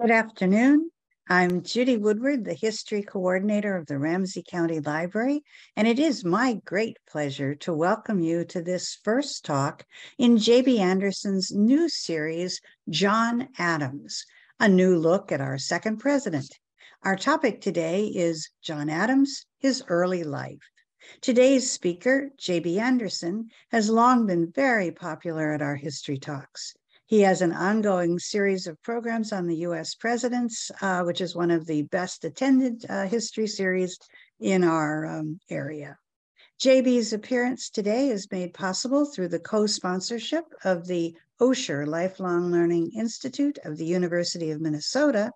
Good afternoon. I'm Judy Woodward, the History Coordinator of the Ramsey County Library, and it is my great pleasure to welcome you to this first talk in J.B. Andersen's new series, John Adams, a new look at our second president. Our topic today is John Adams, his early life. Today's speaker, J.B. Andersen, has long been very popular at our history talks. He has an ongoing series of programs on the U.S. presidents, which is one of the best attended history series in our area. JB's appearance today is made possible through the co-sponsorship of the Osher Lifelong Learning Institute of the University of Minnesota,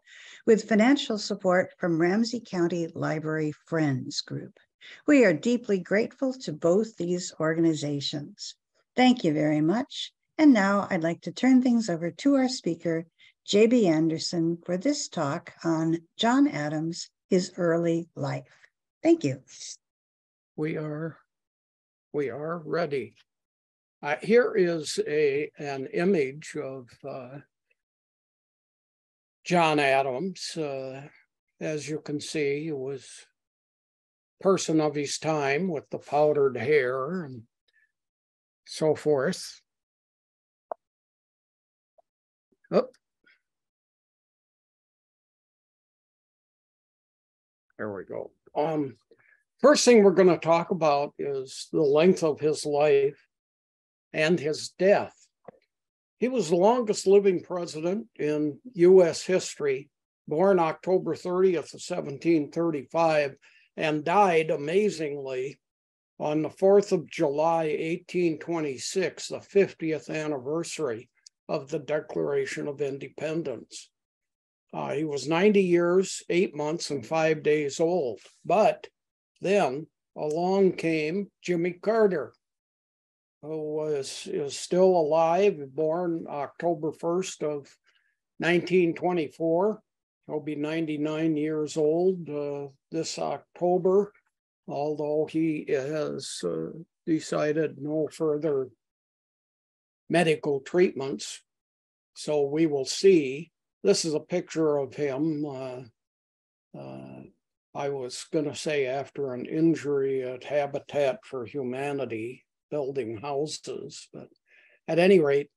with financial support from Ramsey County Library Friends Group. We are deeply grateful to both these organizations. Thank you very much. And now I'd like to turn things over to our speaker, J.B. Andersen, for this talk on John Adams, his early life. Thank you. We are ready. Here is an image of John Adams. As you can see, he was a person of his time with the powdered hair and so forth. Oh. There we go. First thing we're going to talk about is the length of his life and his death. He was the longest living president in U.S. history, born October 30th of 1735, and died amazingly on the 4th of July, 1826, the 50th anniversary of the Declaration of Independence. He was 90 years, 8 months, and 5 days old. But then along came Jimmy Carter, who is still alive, born October 1st of 1924. He'll be 99 years old this October, although he has decided no further medical treatments. So we will see. This is a picture of him. I was going to say after an injury at Habitat for Humanity, building houses. But at any rate,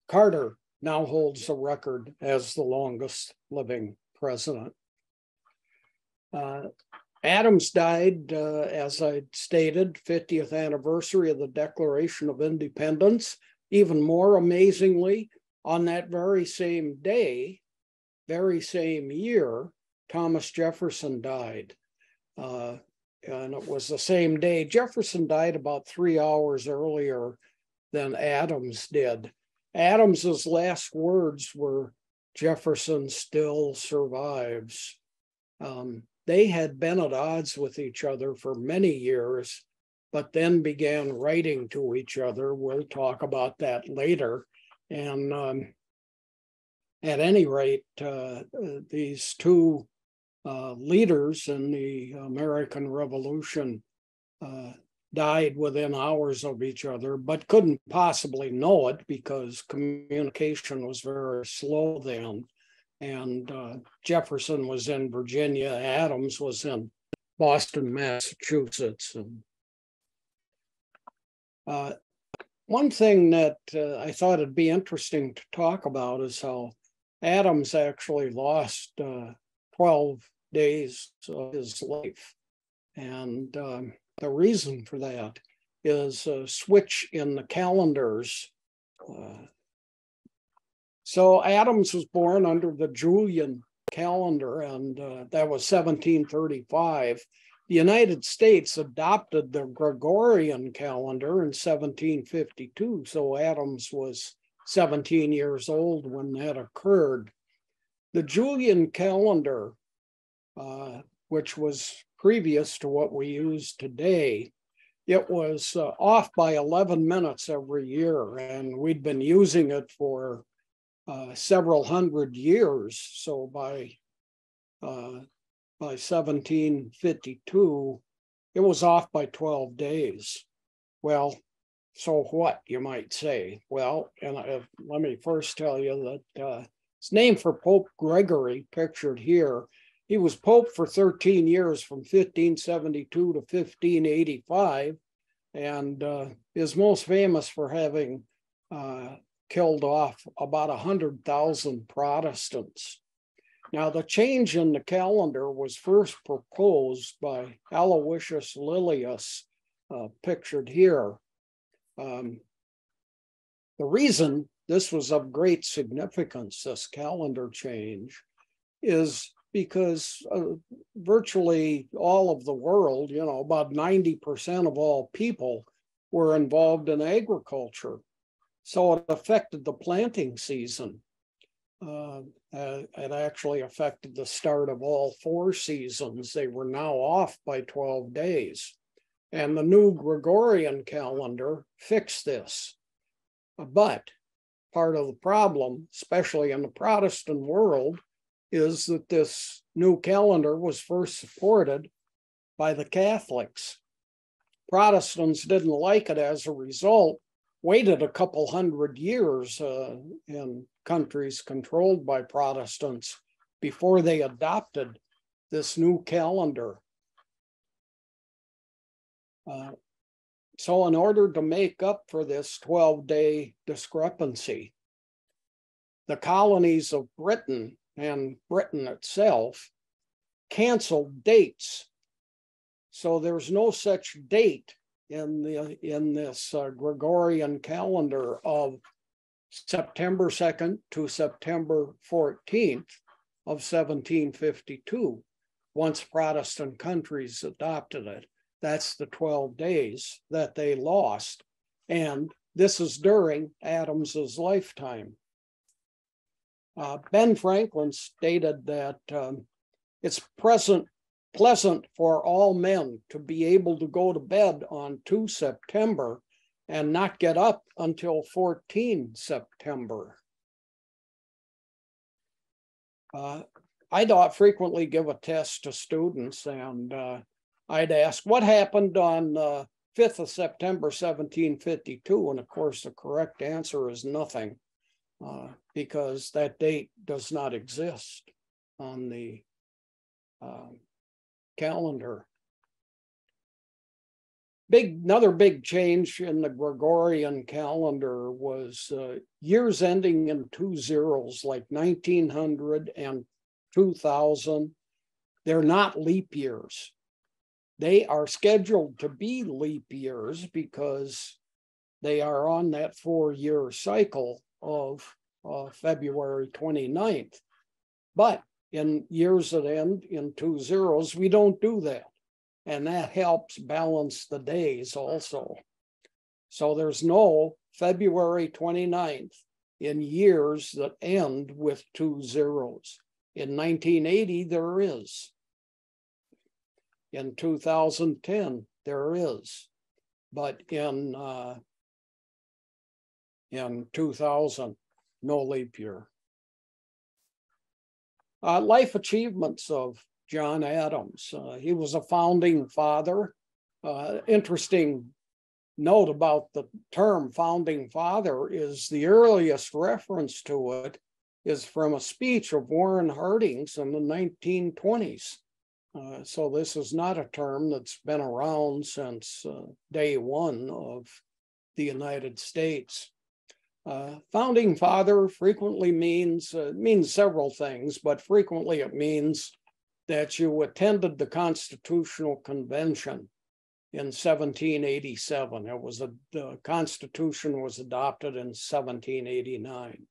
Carter now holds the record as the longest living president. Adams died, as I stated, 50th anniversary of the Declaration of Independence. Even more amazingly, on that very same day, very same year, Thomas Jefferson died. And it was the same day. Jefferson died about 3 hours earlier than Adams did. Adams's last words were, "Jefferson still survives." They had been at odds with each other for many years, but then began writing to each other. We'll talk about that later. And at any rate, these two leaders in the American Revolution died within hours of each other, but couldn't possibly know it because communication was very slow then. And Jefferson was in Virginia, Adams was in Boston, Massachusetts. And one thing that I thought it'd be interesting to talk about is how Adams actually lost 12 days of his life. And the reason for that is a switch in the calendars. So Adams was born under the Julian calendar, and that was 1735. The United States adopted the Gregorian calendar in 1752, so Adams was 17 years old when that occurred. The Julian calendar, which was previous to what we use today, it was off by 11 minutes every year, and we'd been using it for several hundred years. So by 1752, it was off by 12 days. Well, so what, you might say? Well, and let me first tell you that It's named for Pope Gregory, pictured here. He was Pope for 13 years from 1572 to 1585, and is most famous for having killed off about 100,000 Protestants. Now, the change in the calendar was first proposed by Aloysius Lilius, pictured here. The reason this was of great significance, this calendar change, is because virtually all of the world, about 90% of all people were involved in agriculture. So it affected the planting season. It actually affected the start of all 4 seasons. They were now off by 12 days. And the new Gregorian calendar fixed this. But part of the problem, especially in the Protestant world, is that this new calendar was first supported by the Catholics. Protestants didn't like it as a result, waited a couple hundred years in countries controlled by Protestants before they adopted this new calendar. So in order to make up for this 12-day discrepancy, the colonies of Britain and Britain itself canceled dates. So there's no such date in this Gregorian calendar of September 2nd to September 14th of 1752, once Protestant countries adopted it. That's the 12 days that they lost. And this is during Adams's lifetime. Ben Franklin stated that it's pleasant for all men to be able to go to bed on 2 September and not get up until 14 September. I'd frequently give a test to students, and I'd ask, what happened on 5th of September, 1752? And of course, the correct answer is nothing, because that date does not exist on the calendar. Another big change in the Gregorian calendar was years ending in 2 zeros, like 1900 and 2000. They're not leap years. They are scheduled to be leap years because they are on that 4-year cycle of February 29th. But in years that end in 2 zeros, we don't do that. And that helps balance the days also. So there's no February 29th in years that end with 2 zeros. In 1980, there is. In 2010, there is. But in 2000, no leap year. Life achievements of John Adams. He was a founding father. Interesting note about the term founding father is the earliest reference to it is from a speech of Warren Harding's in the 1920s. So this is not a term that's been around since day one of the United States. Founding father frequently means several things, but frequently it means that you attended the Constitutional Convention in 1787. The Constitution was adopted in 1789.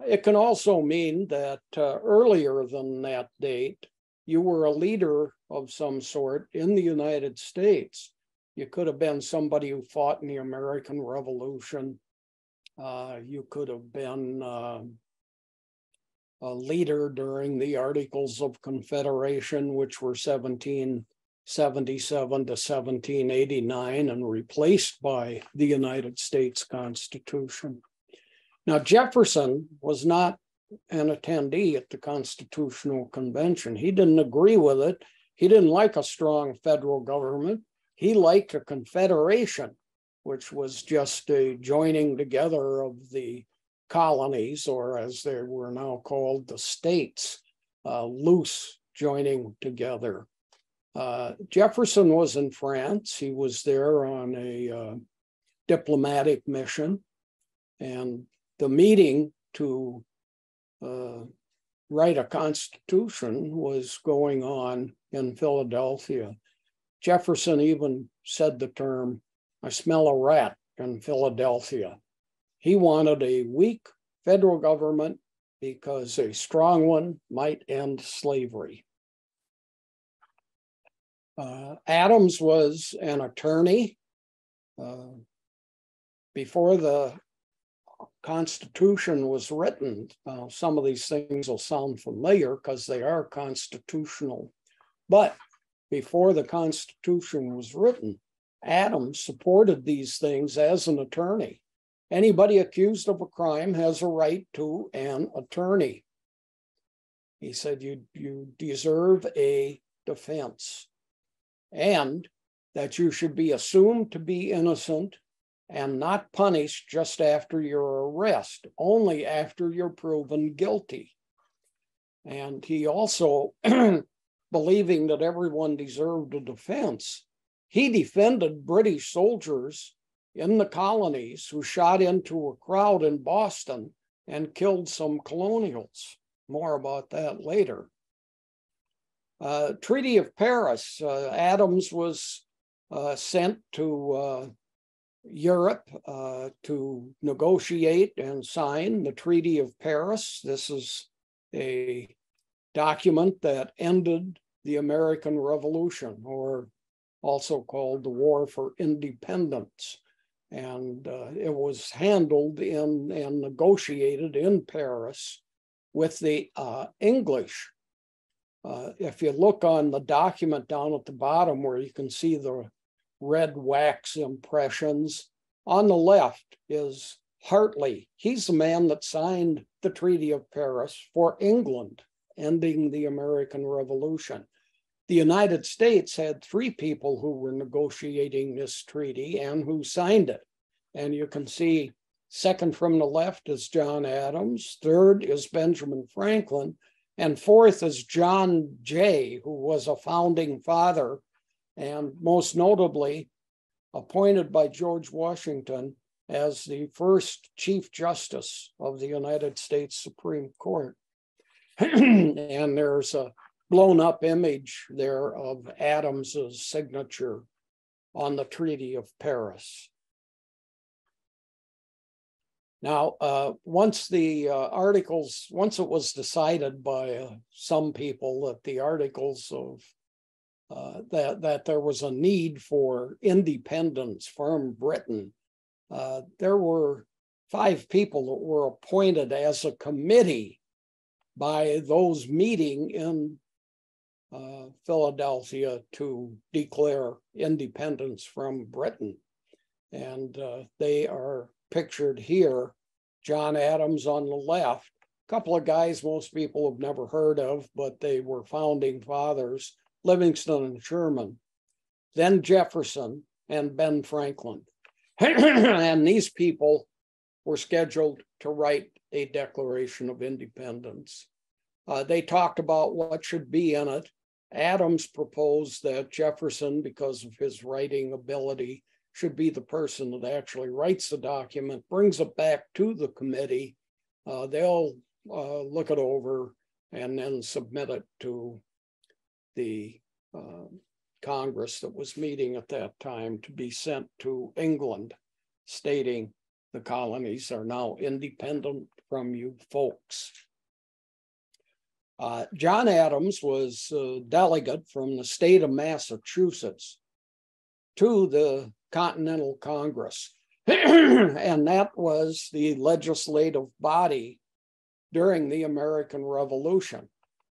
It can also mean that earlier than that date, you were a leader of some sort in the United States. You could have been somebody who fought in the American Revolution. You could have been a leader during the Articles of Confederation, which were 1777 to 1789 and replaced by the United States Constitution. Now, Jefferson was not an attendee at the Constitutional Convention. He didn't agree with it. He didn't like a strong federal government. He liked a confederation, which was just a joining together of the colonies, or as they were now called, the states, loose, joining together. Jefferson was in France. He was there on a diplomatic mission, and the meeting to write a constitution was going on in Philadelphia. Jefferson even said the term, "I smell a rat in Philadelphia." He wanted a weak federal government because a strong one might end slavery. Adams was an attorney. Before the Constitution was written, some of these things will sound familiar because they are constitutional. But before the Constitution was written, Adams supported these things as an attorney. Anybody accused of a crime has a right to an attorney. He said, you deserve a defense, and that you should be assumed to be innocent and not punished just after your arrest, only after you're proven guilty. And he also, believing that everyone deserved a defense, he defended British soldiers in the colonies who shot into a crowd in Boston and killed some colonials. More about that later. Treaty of Paris. Adams was sent to Europe to negotiate and sign the Treaty of Paris. This is a document that ended the American Revolution, or also called the War for Independence. And it was handled and negotiated in Paris with the English. If you look on the document down at the bottom where you can see the red wax impressions, on the left is Hartley. He's the man that signed the Treaty of Paris for England, ending the American Revolution. The United States had 3 people who were negotiating this treaty and who signed it. And you can see second from the left is John Adams, third is Benjamin Franklin, and fourth is John Jay, who was a founding father and most notably appointed by George Washington as the first Chief Justice of the United States Supreme Court. And there's a blown up image there of Adams's signature on the Treaty of Paris. Now, once it was decided by some people that the articles of that there was a need for independence from Britain, there were 5 people that were appointed as a committee by those meeting in Philadelphia to declare independence from Britain. And they are pictured here. John Adams on the left, a couple of guys most people have never heard of, but they were founding fathers, Livingston and Sherman, then Jefferson and Ben Franklin. And these people were scheduled to write a Declaration of Independence. They talked about what should be in it. Adams proposed that Jefferson, because of his writing ability, should be the person that actually writes the document, brings it back to the committee. They'll look it over and then submit it to the Congress that was meeting at that time to be sent to England, stating the colonies are now independent from you folks. John Adams was a delegate from the state of Massachusetts to the Continental Congress. And that was the legislative body during the American Revolution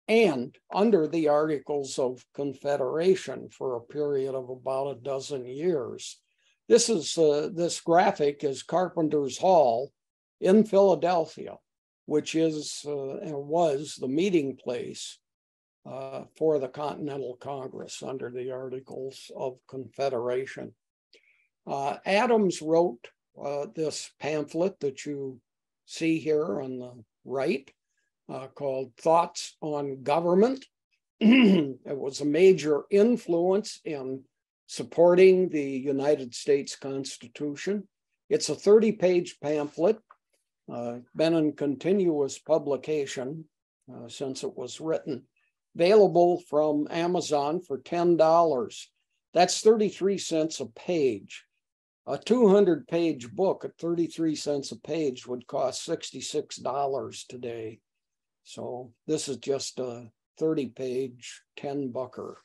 and under the Articles of Confederation for a period of about a dozen years. This graphic is Carpenter's Hall in Philadelphia, which is and was the meeting place for the Continental Congress under the Articles of Confederation. Adams wrote this pamphlet that you see here on the right, called Thoughts on Government. It was a major influence in supporting the United States Constitution. It's a 30-page pamphlet, been in continuous publication since it was written. Available from Amazon for $10. That's 33 cents a page. A 200-page book at 33 cents a page would cost $66 today. So this is just a 30-page 10-bucker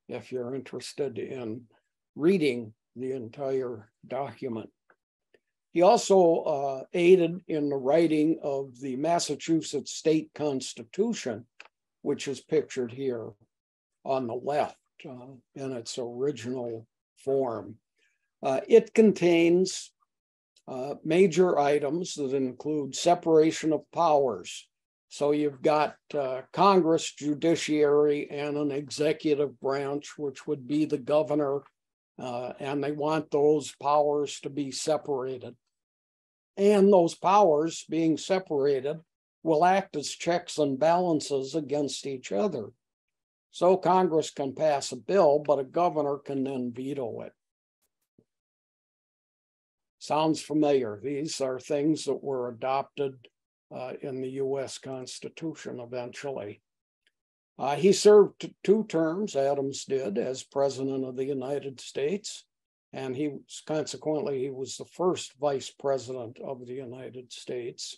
if you're interested in reading the entire document. He also aided in the writing of the Massachusetts State Constitution, which is pictured here on the left in its original form. It contains major items that include separation of powers. So you've got Congress, judiciary, and an executive branch, which would be the governor, and they want those powers to be separated. And those powers being separated will act as checks and balances against each other. So Congress can pass a bill, but a governor can then veto it. Sounds familiar. These are things that were adopted in the US Constitution eventually. He served 2 terms, Adams did, as President of the United States, and he was the first Vice President of the United States.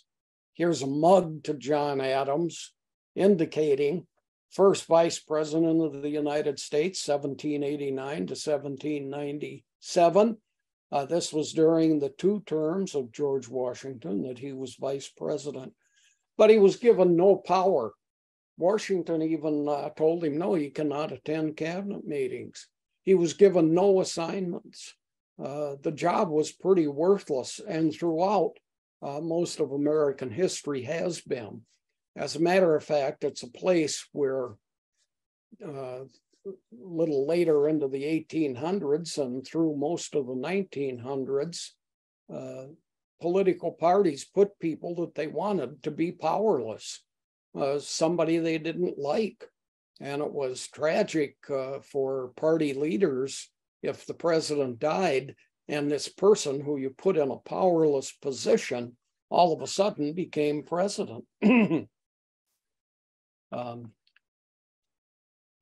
Here's a mug to John Adams indicating first Vice President of the United States, 1789 to 1797. This was during the 2 terms of George Washington that he was Vice President, but he was given no power. Washington even told him, no, he cannot attend cabinet meetings. He was given no assignments. The job was pretty worthless, and throughout most of American history has been. As a matter of fact, it's a place where a little later into the 1800s and through most of the 1900s, political parties put people that they wanted to be powerless, somebody they didn't like. And it was tragic for party leaders if the president died and this person who you put in a powerless position all of a sudden became president.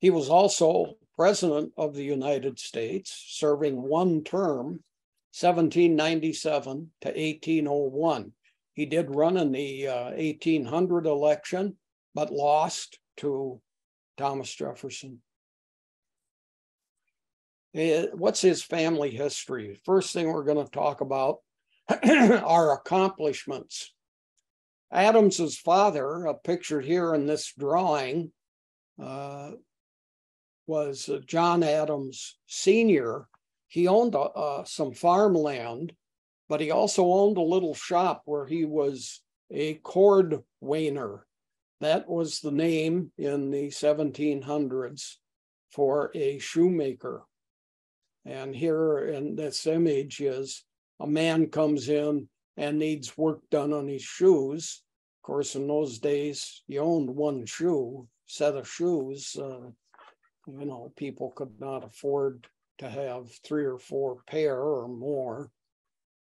He was also president of the United States, serving 1 term, 1797 to 1801. He did run in the 1800 election, but lost to Thomas Jefferson. What's his family history? First thing we're going to talk about are accomplishments. Adams's father, pictured here in this drawing, was John Adams Sr. He owned some farmland, but he also owned a little shop where he was a cord wainer. That was the name in the 1700s for a shoemaker. And here in this image is a man comes in and needs work done on his shoes. Of course, in those days, you owned 1 set of shoes. People could not afford to have 3 or 4 pair or more.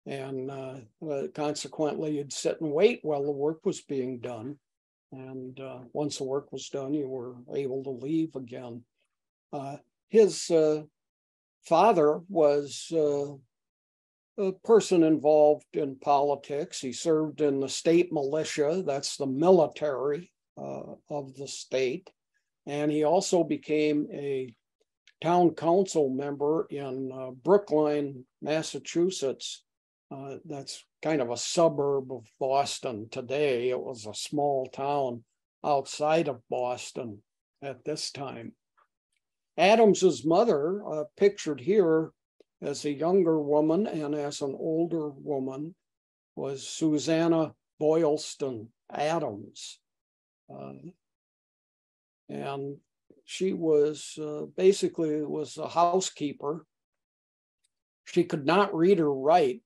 And consequently, you'd sit and wait while the work was being done. And once the work was done, you were able to leave again. His father was a person involved in politics. He served in the state militia, that's the military of the state. And he also became a town council member in Brookline, Massachusetts. That's kind of a suburb of Boston today. It was a small town outside of Boston at this time. Adams's mother, pictured here as a younger woman and as an older woman, was Susanna Boylston Adams. And she was basically was a housekeeper. She could not read or write.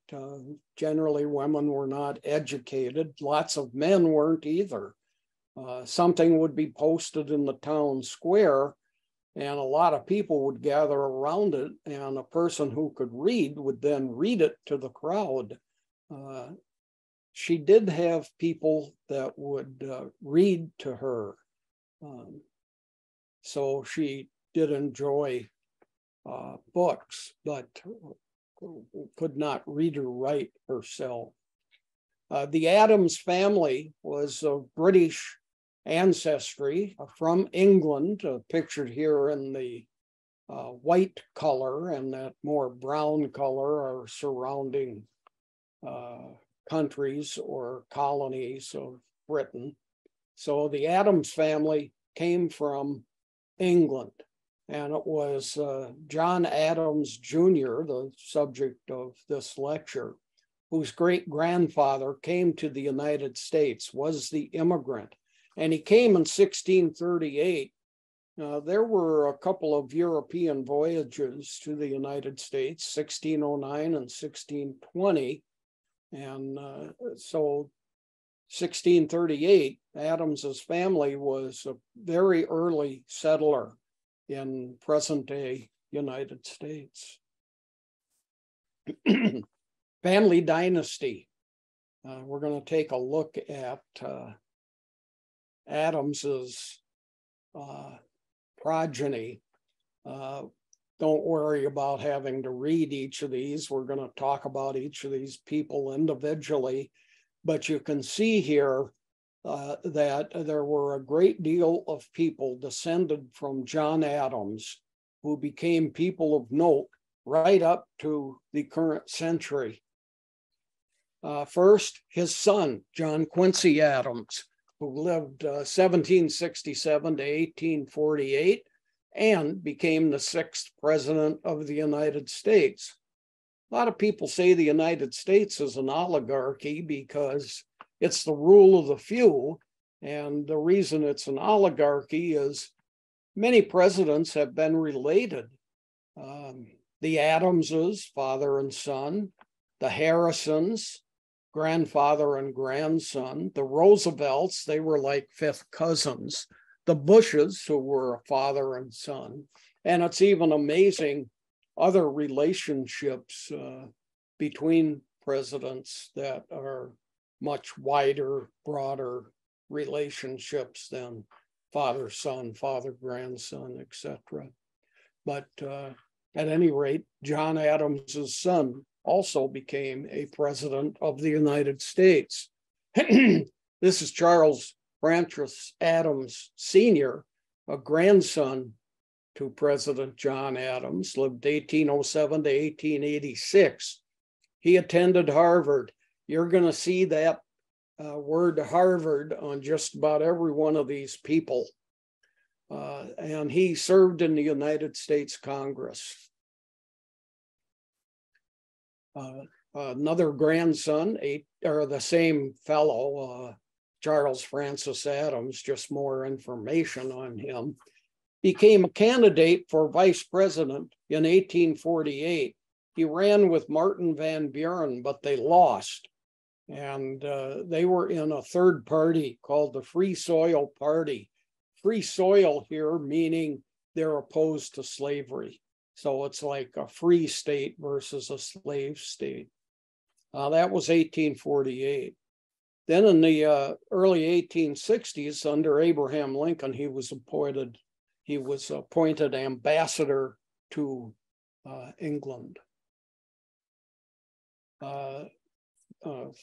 Generally, women were not educated. Lots of men weren't either. Something would be posted in the town square, and a lot of people would gather around it, and a person who could read would then read it to the crowd. She did have people that would read to her. So she did enjoy books, but could not read or write herself. The Adams family was of British ancestry from England, pictured here in the white color, and that more brown color are surrounding countries or colonies of Britain. So the Adams family came from England, and it was John Adams Jr., the subject of this lecture, whose great-grandfather came to the United States, was the immigrant. And he came in 1638. There were a couple of European voyages to the United States, 1609 and 1620. And so 1638, Adams's family was a very early settler in present-day United States. Family dynasty. We're going to take a look at Adams's progeny. Don't worry about having to read each of these. We're going to talk about each of these people individually, but you can see here that there were a great deal of people descended from John Adams who became people of note right up to the current century. First, his son, John Quincy Adams, who lived 1767 to 1848 and became the 6th president of the United States. A lot of people say the United States is an oligarchy because it's the rule of the few. And the reason it's an oligarchy is many presidents have been related. The Adamses, father and son, the Harrisons, grandfather and grandson, the Roosevelts, they were like 5th cousins, the Bushes, who were a father and son. And it's even amazing other relationships between presidents that are much wider, broader relationships than father-son, father-grandson, etc. But at any rate, John Adams's son also became a president of the United States. This is Charles Francis Adams Sr., a grandson to President John Adams, lived 1807 to 1886. He attended Harvard. You're going to see that word Harvard on just about every one of these people. And he served in the United States Congress. Another grandson, or the same fellow, Charles Francis Adams, just more information on him, became a candidate for vice president in 1848. He ran with Martin Van Buren, but they lost. And they were in a third party called the Free Soil Party. Free soil here meaning they're opposed to slavery. So it's like a free state versus a slave state. That was 1848. Then in the early 1860s, under Abraham Lincoln, he was appointed ambassador to England.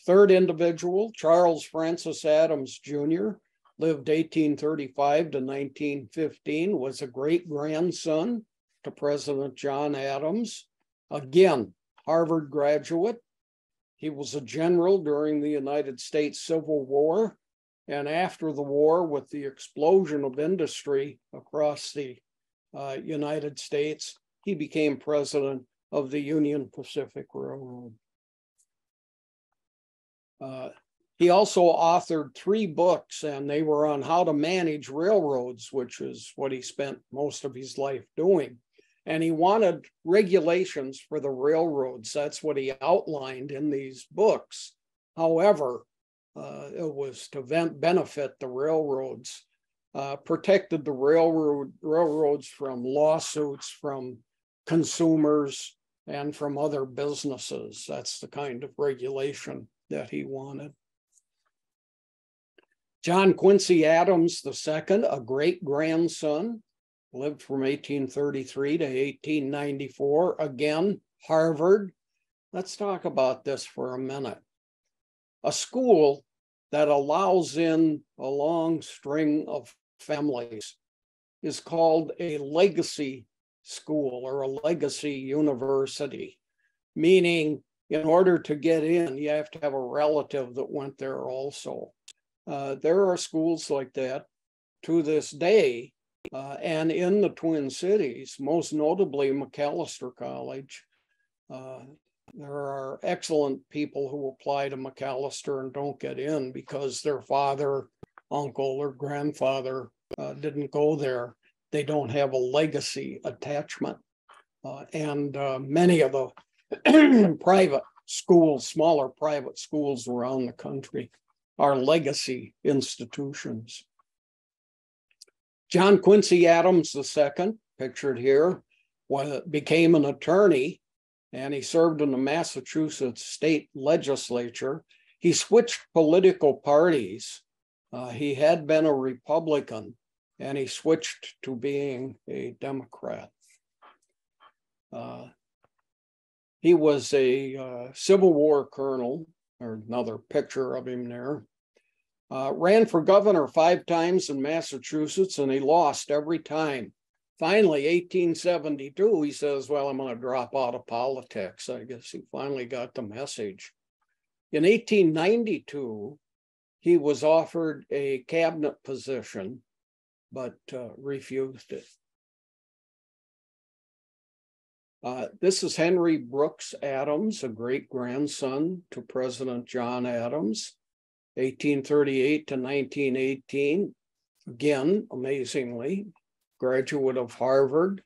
Third individual, Charles Francis Adams Jr., lived 1835 to 1915, was a great-grandson to President John Adams. Again, Harvard graduate. He was a general during the United States Civil War. And after the war, with the explosion of industry across the United States, he became president of the Union Pacific Railroad. He also authored 3 books, and they were on how to manage railroads, which is what he spent most of his life doing. And he wanted regulations for the railroads. That's what he outlined in these books. However, it was to benefit the railroads, protected the railroads from lawsuits from consumers and from other businesses. That's the kind of regulation that he wanted. John Quincy Adams II, a great-grandson, lived from 1833 to 1894. Again, Harvard. Let's talk about this for a minute. A school that allows in a long string of families is called a legacy school or a legacy university, meaning in order to get in, you have to have a relative that went there also. There are schools like that to this day, and in the Twin Cities, most notably Macalester College. There are excellent people who apply to Macalester and don't get in because their father, uncle, or grandfather didn't go there. They don't have a legacy attachment. And many of the private schools, smaller private schools around the country are legacy institutions. John Quincy Adams II, pictured here, became an attorney, and he served in the Massachusetts state legislature. He switched political parties. He had been a Republican, and he switched to being a Democrat. He was a Civil War colonel, or another picture of him there. Ran for governor 5 times in Massachusetts, and he lost every time. Finally, 1872, he says, well, I'm going to drop out of politics. I guess he finally got the message. In 1892, he was offered a cabinet position, but refused it. This is Henry Brooks Adams, a great-grandson to President John Adams, 1838 to 1918. Again, amazingly, graduate of Harvard,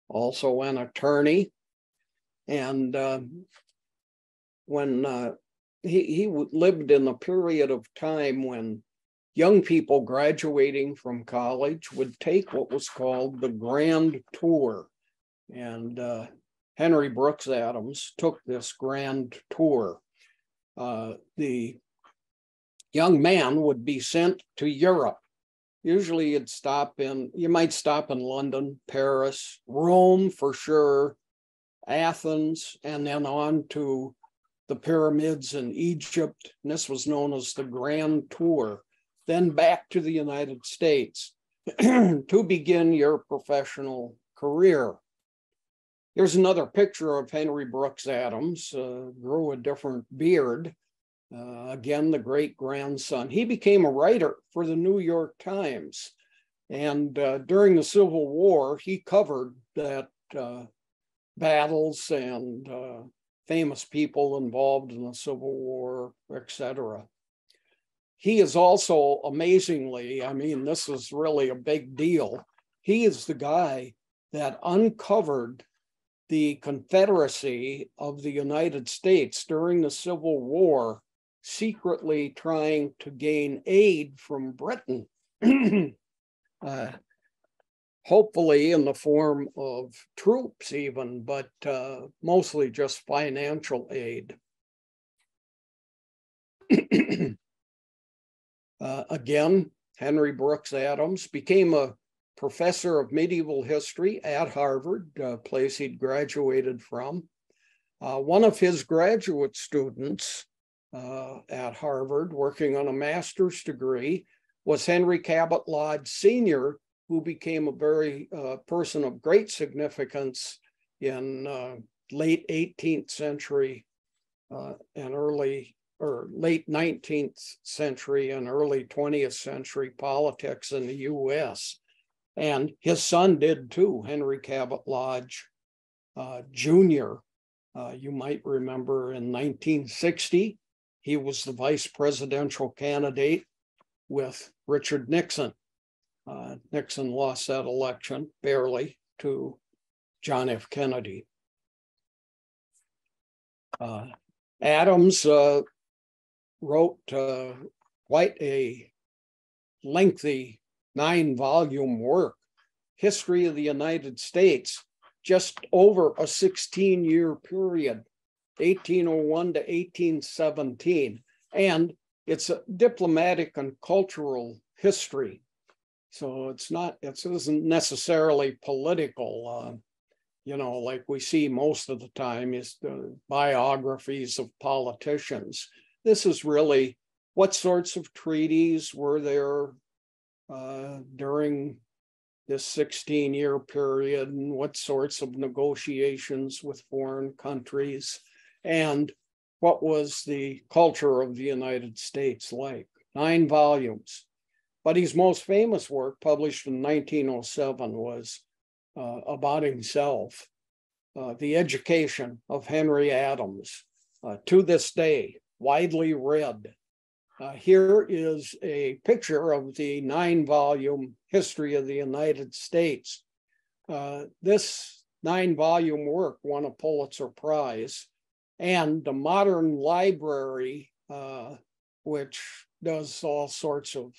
also an attorney. And when he lived in a period of time when young people graduating from college would take what was called the Grand Tour. And Henry Brooks Adams took this Grand Tour. The young man would be sent to Europe. Usually you might stop in London, Paris, Rome for sure, Athens, and then on to the pyramids in Egypt. And this was known as the Grand Tour. Then back to the United States to begin your professional career. Here's another picture of Henry Brooks Adams, grew a different beard. Again, the great-grandson. He became a writer for the New York Times. And during the Civil War, he covered that battles and famous people involved in the Civil War, etc. He is also, amazingly, I mean, this is really a big deal. He is the guy that uncovered the Confederacy of the United States during the Civil War, secretly trying to gain aid from Britain, hopefully in the form of troops even, but mostly just financial aid. Again, Henry Brooks Adams became a professor of medieval history at Harvard, a place he'd graduated from. One of his graduate students at Harvard, working on a master's degree, was Henry Cabot Lodge Sr., who became a very person of great significance in late 18th century late 19th century and early 20th century politics in the US. And his son did too, Henry Cabot Lodge Jr. You might remember in 1960, he was the vice presidential candidate with Richard Nixon. Nixon lost that election barely to John F. Kennedy. Adams wrote quite a lengthy 9-volume work, History of the United States, just over a 16-year period, 1801 to 1817. And it's a diplomatic and cultural history. So it isn't necessarily political, like we see most of the time is the biographies of politicians. This is really what sorts of treaties were there during this 16-year period, and what sorts of negotiations with foreign countries, and what was the culture of the United States like. 9 volumes. But his most famous work, published in 1907, was about himself, The Education of Henry Adams, to this day, widely read. Here is a picture of the 9-volume History of the United States. This 9-volume work won a Pulitzer Prize, and the Modern Library, which does all sorts of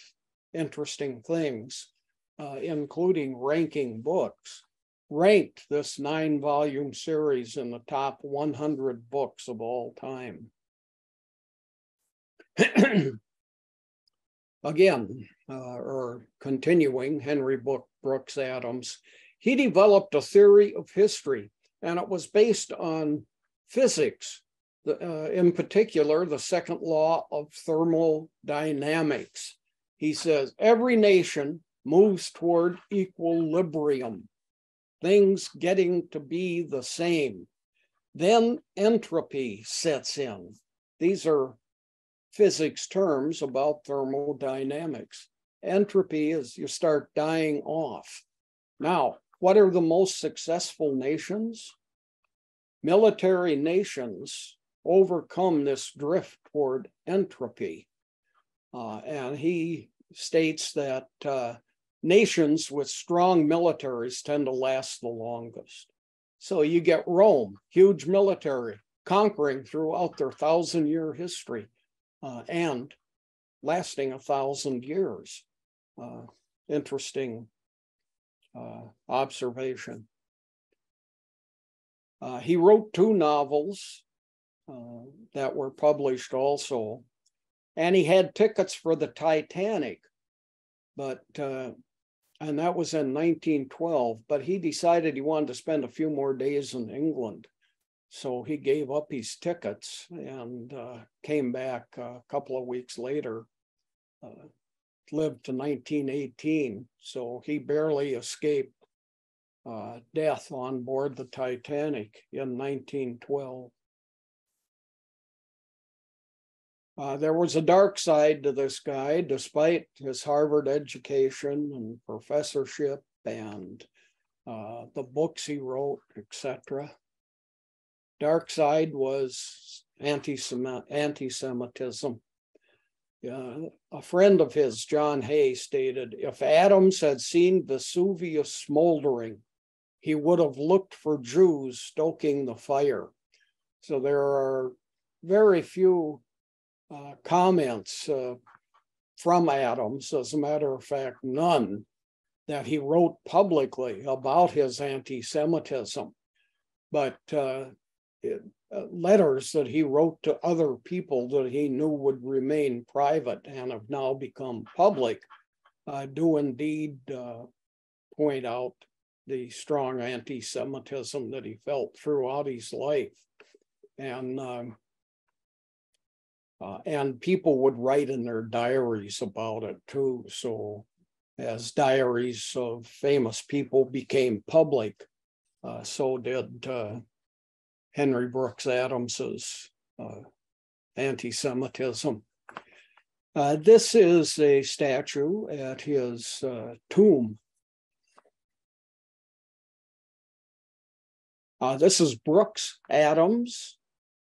interesting things, including ranking books, ranked this 9-volume series in the top 100 books of all time. Again, or continuing, Henry Brooks Adams, he developed a theory of history, and it was based on physics, in particular, the second law of thermodynamics. He says, every nation moves toward equilibrium, things getting to be the same. Then entropy sets in. These are physics terms about thermodynamics. Entropy is you start dying off. Now, what are the most successful nations? Military nations overcome this drift toward entropy. And he states that nations with strong militaries tend to last the longest. So you get Rome, huge military, conquering throughout their 1,000-year history and lasting 1,000 years. Interesting observation. He wrote 2 novels that were published also, and he had tickets for the Titanic, but and that was in 1912, but he decided he wanted to spend a few more days in England. So he gave up his tickets and came back a couple of weeks later, lived to 1918. So he barely escaped death on board the Titanic in 1912. There was a dark side to this guy, despite his Harvard education and professorship and the books he wrote, etc. Dark side was anti-Semitism. A friend of his, John Hay, stated, if Adams had seen Vesuvius smoldering, he would have looked for Jews stoking the fire. So there are very few comments from Adams, as a matter of fact, none, that he wrote publicly about his anti-Semitism. But letters that he wrote to other people that he knew would remain private and have now become public do indeed point out the strong anti-Semitism that he felt throughout his life. And people would write in their diaries about it too. So as diaries of famous people became public, so did Henry Brooks Adams's anti-Semitism. This is a statue at his tomb. This is Brooks Adams.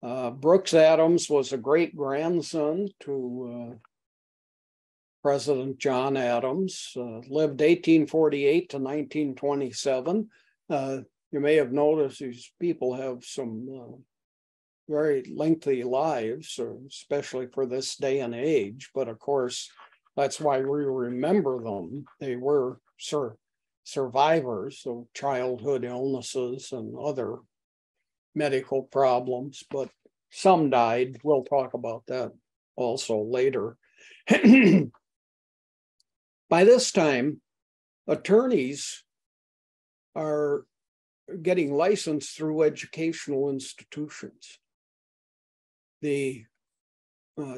Brooks Adams was a great-grandson to President John Adams, lived 1848 to 1927. you may have noticed these people have some very lengthy lives, especially for this day and age. But of course, that's why we remember them. They were survivors of childhood illnesses and other medical problems, but some died. We'll talk about that also later. By this time, attorneys are getting licensed through educational institutions.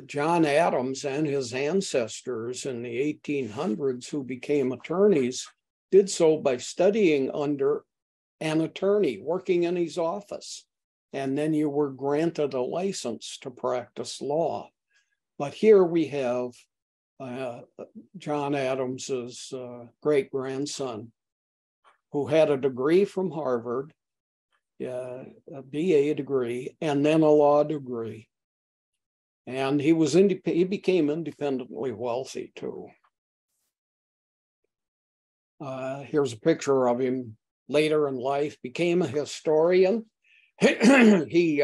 John Adams and his ancestors in the 1800s who became attorneys did so by studying under an attorney working in his office. And then you were granted a license to practice law. But here we have John Adams's great-grandson, who had a degree from Harvard, a BA degree, and then a law degree. And he became independently wealthy too. Here's a picture of him later in life, became a historian. He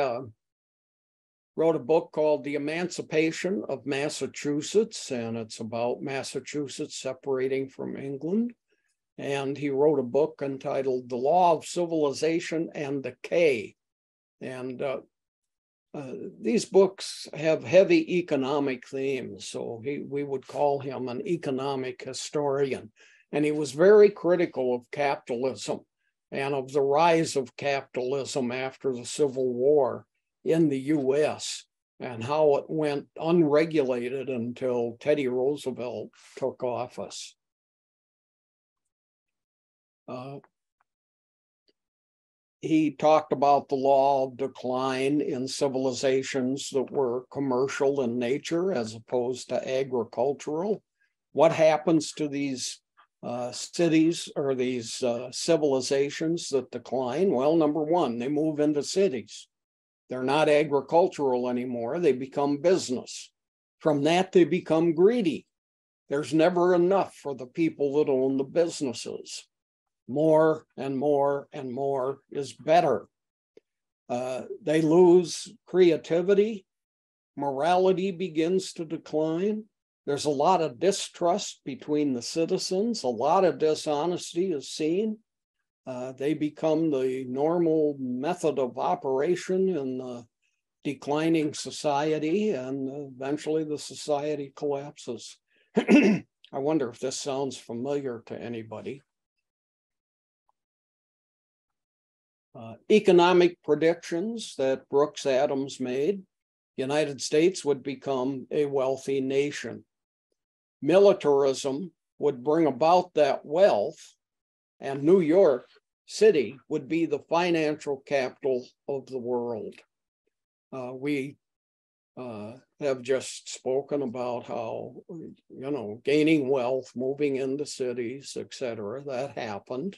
wrote a book called The Emancipation of Massachusetts, and it's about Massachusetts separating from England. And he wrote a book entitled The Law of Civilization and Decay. And these books have heavy economic themes, so we would call him an economic historian. And he was very critical of capitalism and of the rise of capitalism after the Civil War in the US and how it went unregulated until Teddy Roosevelt took office. He talked about the law of decline in civilizations that were commercial in nature as opposed to agricultural. What happens to these cities or these civilizations that decline? Well, number one, they move into cities. They're not agricultural anymore. They become business. From that, they become greedy. There's never enough for the people that own the businesses. More and more and more is better. They lose creativity. Morality begins to decline. There's a lot of distrust between the citizens. A lot of dishonesty is seen. They become the normal method of operation in the declining society, and eventually the society collapses. I wonder if this sounds familiar to anybody. Economic predictions that Brooks Adams made: United States would become a wealthy nation. Militarism would bring about that wealth, and New York City would be the financial capital of the world. We have just spoken about how, gaining wealth, moving into cities, etc., that happened.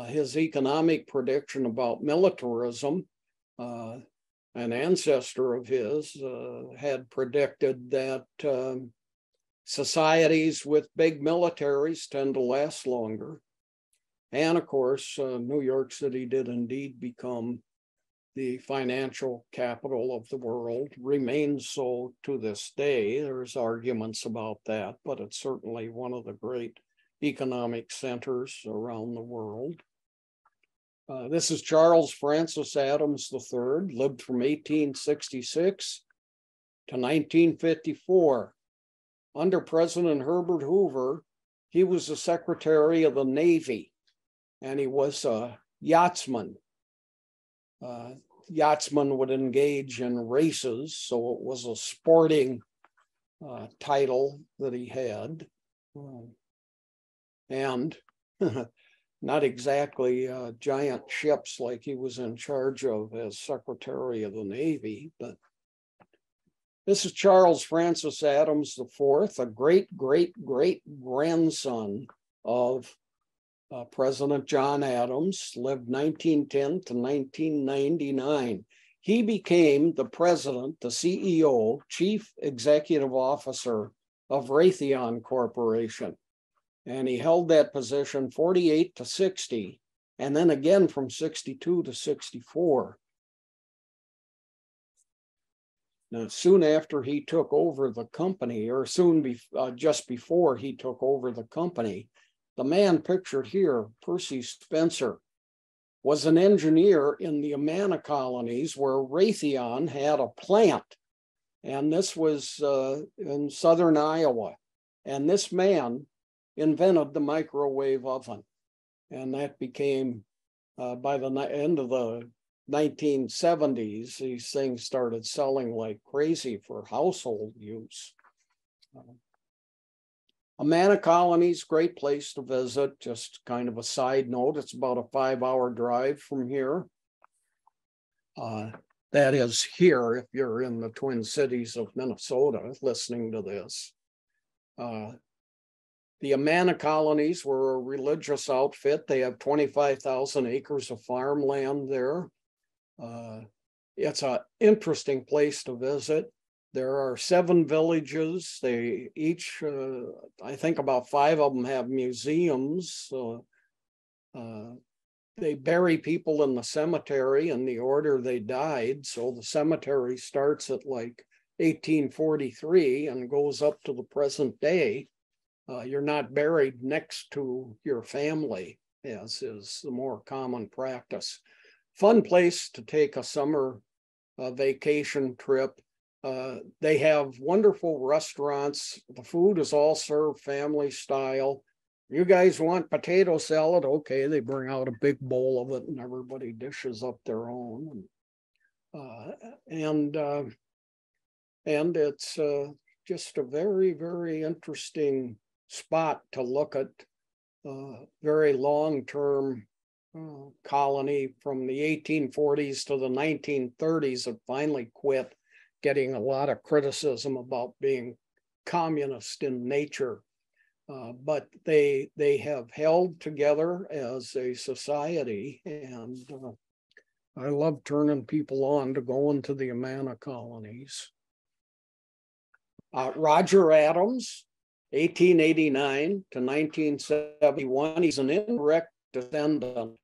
His economic prediction about militarism, an ancestor of his had predicted that societies with big militaries tend to last longer. And of course, New York City did indeed become the financial capital of the world, remains so to this day. There's arguments about that, but it's certainly one of the great economic centers around the world. This is Charles Francis Adams III, lived from 1866 to 1954. Under President Herbert Hoover, he was the Secretary of the Navy, and he was a yachtsman. Yachtsmen would engage in races, so it was a sporting title that he had. And not exactly giant ships like he was in charge of as Secretary of the Navy, but this is Charles Francis Adams IV, a great-great-great-grandson of President John Adams, lived 1910 to 1999. He became the president, the CEO, chief executive officer of Raytheon Corporation. And he held that position 48 to 60 and then again from 62 to 64. Now, soon after he took over the company, or just before he took over the company, the man pictured here, Percy Spencer, was an engineer in the Amana colonies where Raytheon had a plant. And this was in southern Iowa. And this man invented the microwave oven. And that became, by the end of the 1970s, these things started selling like crazy for household use. Amana colonies, great place to visit. Just kind of a side note, it's about a 5-hour drive from here. That is here, if you're in the Twin Cities of Minnesota listening to this. The Amana colonies were a religious outfit. They have 25,000 acres of farmland there. It's an interesting place to visit. There are 7 villages. They each, I think about 5 of them have museums. They bury people in the cemetery in the order they died. So the cemetery starts at like 1843 and goes up to the present day. You're not buried next to your family, as is the more common practice. Fun place to take a summer vacation trip. They have wonderful restaurants. The food is all served family style. You guys want potato salad? Okay, they bring out a big bowl of it and everybody dishes up their own. And it's just a very, very interesting spot to look at. Very long-term colony from the 1840s to the 1930s. It finally quit, getting a lot of criticism about being communist in nature. But they have held together as a society, and I love turning people on to go into the Amana colonies. Roger Adams, 1889 to 1971, he's an indirect descendant.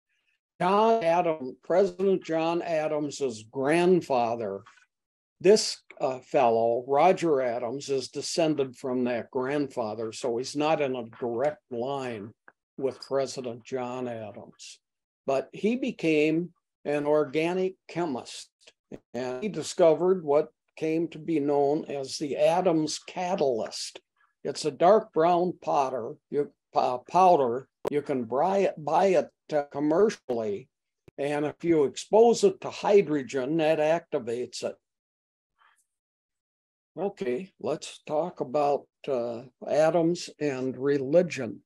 President John Adams's grandfather, this fellow, Roger Adams, is descended from that grandfather, so he's not in a direct line with President John Adams. But he became an organic chemist, and he discovered what came to be known as the Adams catalyst. It's a dark brown powder. You can buy it commercially, and if you expose it to hydrogen, that activates it. Okay, let's talk about Adams and religion.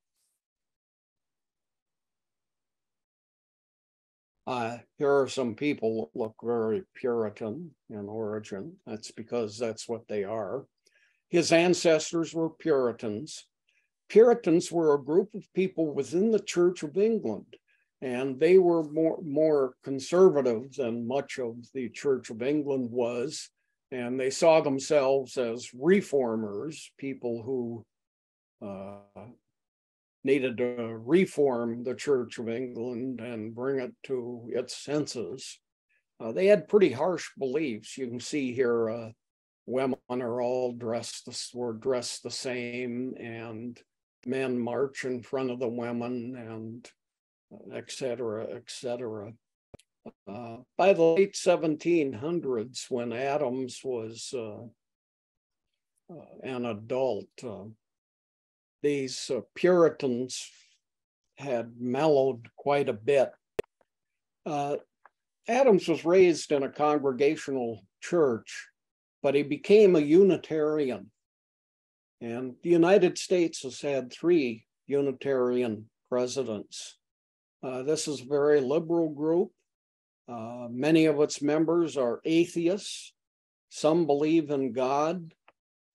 Here are some people that look very Puritan in origin. That's because that's what they are. His ancestors were Puritans. Puritans were a group of people within the Church of England, and they were more conservative than much of the Church of England was. And they saw themselves as reformers, people who needed to reform the Church of England and bring it to its senses. They had pretty harsh beliefs. You can see here, women are all dressed the same, and men march in front of the women, and et cetera, et cetera. By the late 1700s, when Adams was an adult, these Puritans had mellowed quite a bit. Adams was raised in a congregational church, but he became a Unitarian. And the United States has had 3 Unitarian presidents. This is a very liberal group. Many of its members are atheists. Some believe in God.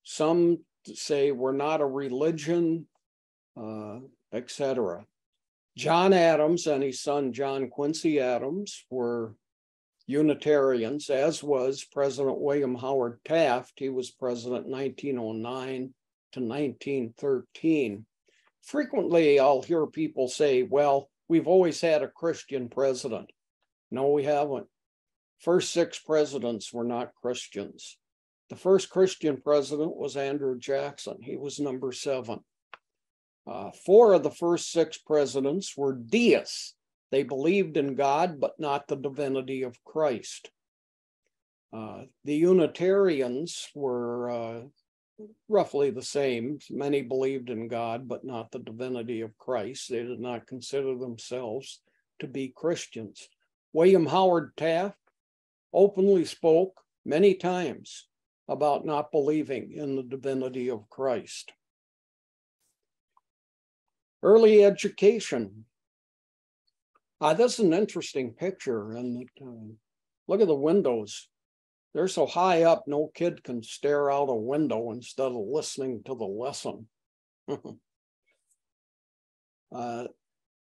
Some say we're not a religion, etc. John Adams and his son John Quincy Adams were Unitarians, as was President William Howard Taft. He was president 1909 to 1913. Frequently, I'll hear people say, well, we've always had a Christian president. No, we haven't. First 6 presidents were not Christians. The first Christian president was Andrew Jackson. He was number 7. 4 of the first 6 presidents were deists. They believed in God, but not the divinity of Christ. The Unitarians were roughly the same. Many believed in God, but not the divinity of Christ. They did not consider themselves to be Christians. William Howard Taft openly spoke many times about not believing in the divinity of Christ. Early education. This is an interesting picture, and look at the windows. They're so high up, no kid can stare out a window instead of listening to the lesson.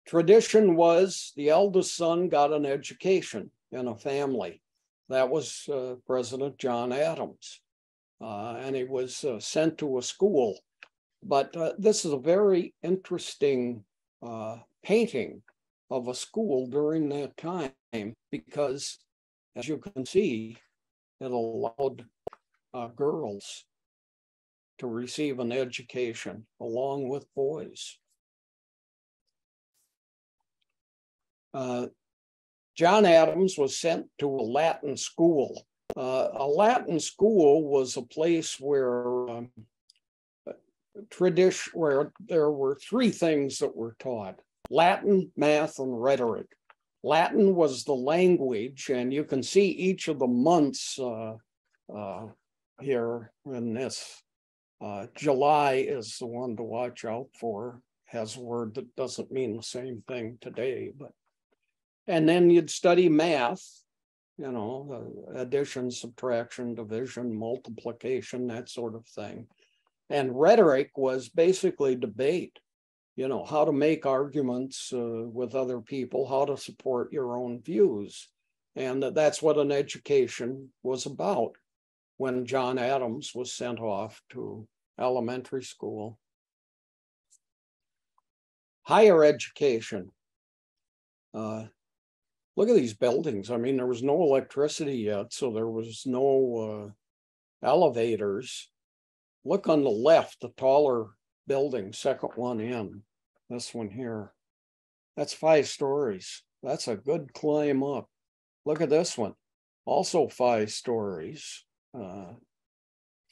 Tradition was the eldest son got an education in a family. That was President John Adams, and he was sent to a school. But this is a very interesting painting of a school during that time, because, as you can see, it allowed girls to receive an education along with boys. John Adams was sent to a Latin school. A Latin school was a place where where there were 3 things that were taught: Latin, math, and rhetoric. Latin was the language, and you can see each of the months here in this. July is the one to watch out for. Has a word that doesn't mean the same thing today, but. And then you'd study math, addition, subtraction, division, multiplication, that sort of thing. And rhetoric was basically debate, how to make arguments with other people, how to support your own views. And that's what an education was about when John Adams was sent off to elementary school. Higher education. Look at these buildings. I mean, there was no electricity yet, so there was no elevators. Look on the left, the taller building, second one in, this one here. That's 5 stories. That's a good climb up. Look at this one, also 5 stories,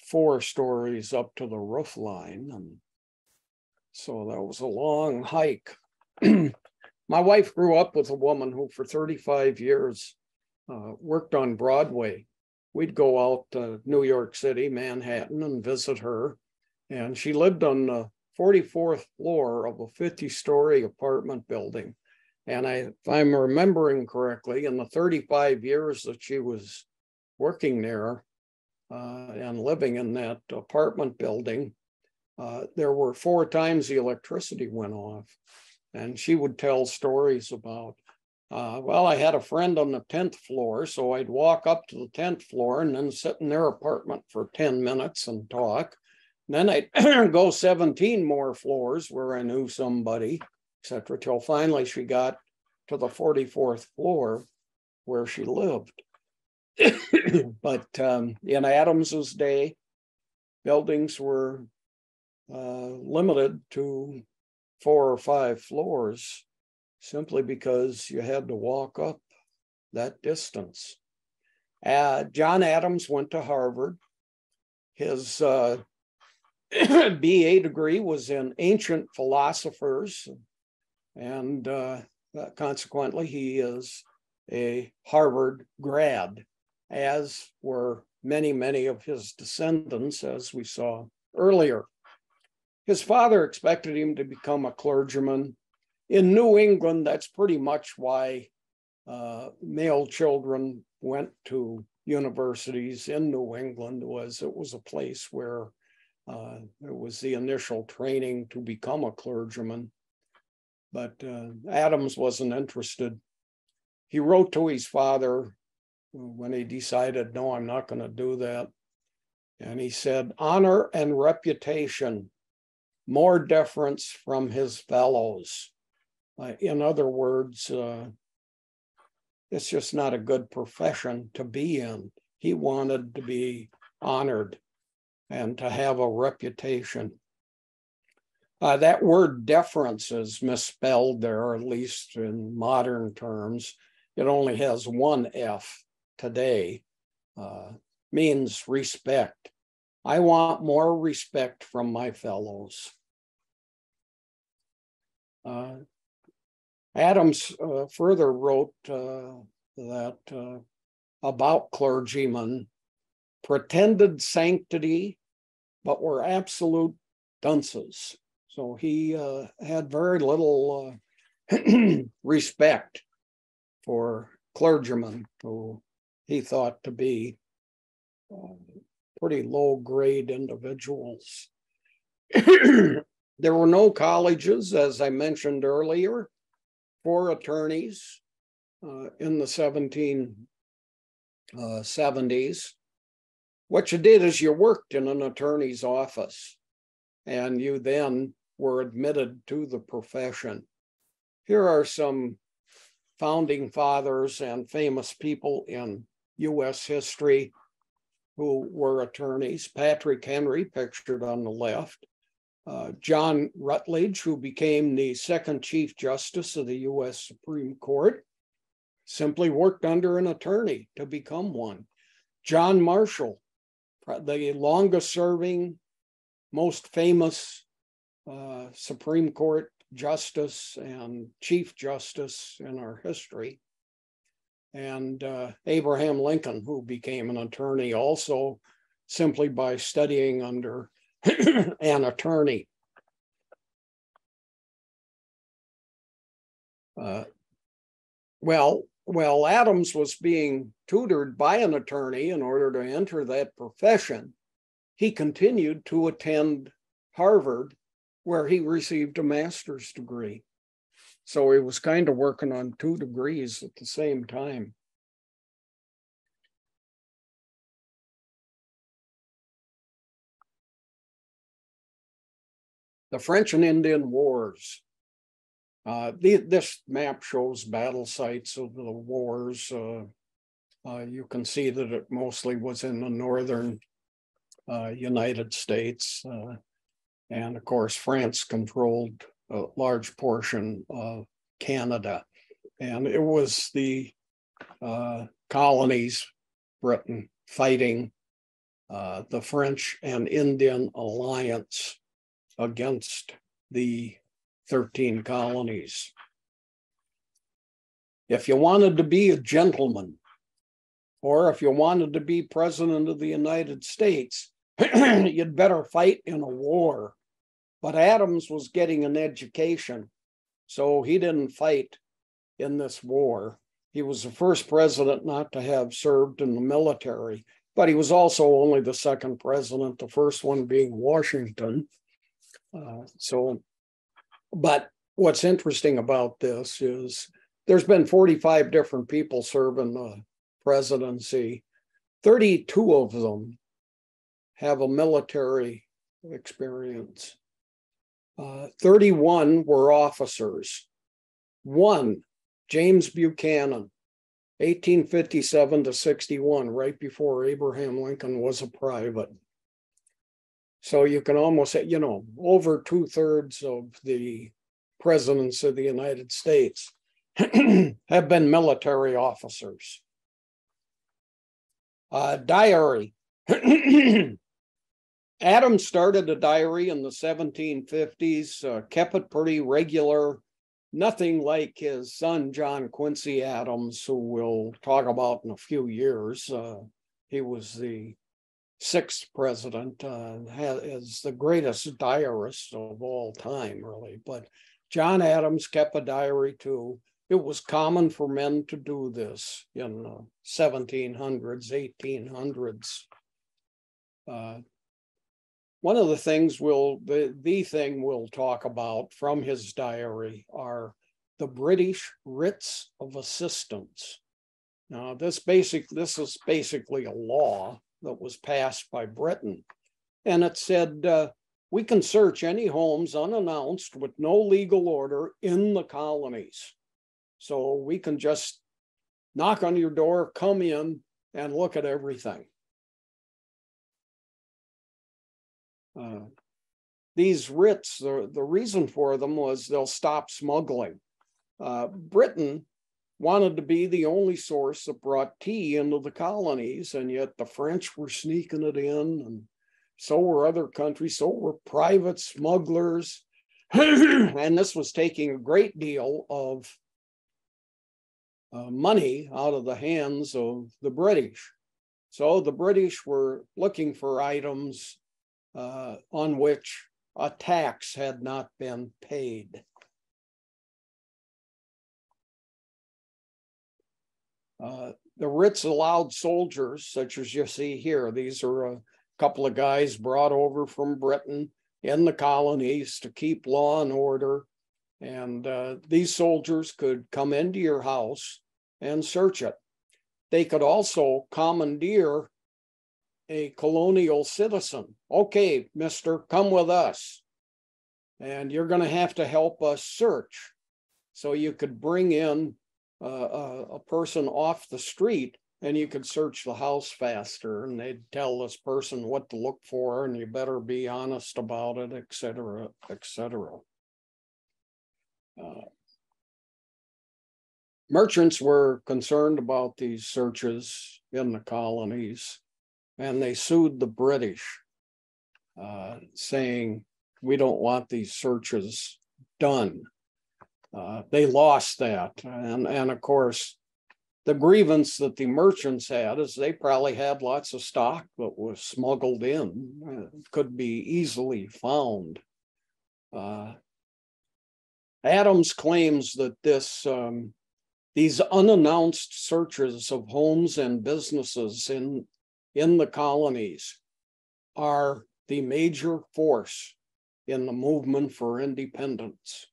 4 stories up to the roof line. And so that was a long hike. My wife grew up with a woman who for 35 years worked on Broadway. We'd go out to New York City, Manhattan, and visit her. And she lived on the 44th floor of a 50-story apartment building. And if I'm remembering correctly, in the 35 years that she was working there and living in that apartment building, there were 4 times the electricity went off. And she would tell stories about, well, I had a friend on the 10th floor, so I'd walk up to the 10th floor and then sit in their apartment for 10 minutes and talk. And then I'd go 17 more floors where I knew somebody, et cetera, till finally she got to the 44th floor where she lived. But in Adams's day, buildings were limited to 4 or 5 floors simply because you had to walk up that distance. John Adams went to Harvard. His BA degree was in ancient philosophers, and consequently he is a Harvard grad, as were many, many of his descendants, as we saw earlier. His father expected him to become a clergyman. In New England, that's pretty much why male children went to universities in New England. It was a place where it was the initial training to become a clergyman. But Adams wasn't interested. He wrote to his father when he decided, no, I'm not going to do that. And he said, honor and reputation, more deference from his fellows. In other words, it's just not a good profession to be in. He wanted to be honored and to have a reputation. That word deference is misspelled there, at least in modern terms. It only has one F today, means respect. I want more respect from my fellows. Adams further wrote that about clergymen, pretended sanctity, but were absolute dunces. So he had very little respect for clergymen who he thought to be pretty low-grade individuals. There were no colleges, as I mentioned earlier, for attorneys in the 1770s. What you did is you worked in an attorney's office, and you then were admitted to the profession. Here are some founding fathers and famous people in U.S. history who were attorneys. Patrick Henry, pictured on the left. John Rutledge, who became the second Chief Justice of the U.S. Supreme Court, simply worked under an attorney to become one. John Marshall, the longest serving, most famous Supreme Court Justice and Chief Justice in our history. And Abraham Lincoln, who became an attorney also simply by studying under an attorney. Well, Adams was being tutored by an attorney in order to enter that profession. He continued to attend Harvard, where he received a master's degree. So he was kind of working on 2 degrees at the same time. The French and Indian Wars. This map shows battle sites of the wars. You can see that it mostly was in the northern United States. And of course, France controlled a large portion of Canada. And it was the colonies, Britain, fighting the French and Indian alliance against the 13 colonies. If you wanted to be a gentleman, or if you wanted to be president of the United States, you'd better fight in a war. But Adams was getting an education, so he didn't fight in this war. He was the first president not to have served in the military, but he was also only the second president, the first one being Washington. But what's interesting about this is there's been 45 different people serving the presidency. 32 of them have a military experience. 31 were officers. 1, James Buchanan, 1857 to 61, right before Abraham Lincoln was a private. So you can almost say, over 2/3 of the presidents of the United States have been military officers. Diary. Adams started a diary in the 1750s, kept it pretty regular, nothing like his son, John Quincy Adams, who we'll talk about in a few years. He was the 6th president, is the greatest diarist of all time, really. But John Adams kept a diary too. It was common for men to do this in the 1700s, 1800s. One of the things the thing we'll talk about from his diary are the British writs of assistance. Now, this is basically a law that was passed by Britain. And it said, we can search any homes unannounced with no legal order in the colonies. So we can just knock on your door, come in, and look at everything. These writs, the reason for them was they'll stop smuggling. Britain wanted to be the only source that brought tea into the colonies, and yet the French were sneaking it in, and so were other countries, so were private smugglers. And this was taking a great deal of money out of the hands of the British. So the British were looking for items on which a tax had not been paid. The writs allowed soldiers, such as you see here. These are a couple of guys brought over from Britain in the colonies to keep law and order. And these soldiers could come into your house and search it. They could also commandeer a colonial citizen. Okay, mister, come with us. And you're going to help us search. So you could bring in a person off the street and you could search the house faster, and they'd tell this person what to look for, and you better be honest about it, et cetera, et cetera. Merchants were concerned about these searches in the colonies, and they sued the British, saying, we don't want these searches done. They lost that. And of course, the grievance that the merchants had is they probably had lots of stock that was smuggled in, could be easily found. Adams claims that these unannounced searches of homes and businesses in the colonies are the major force in the movement for independence.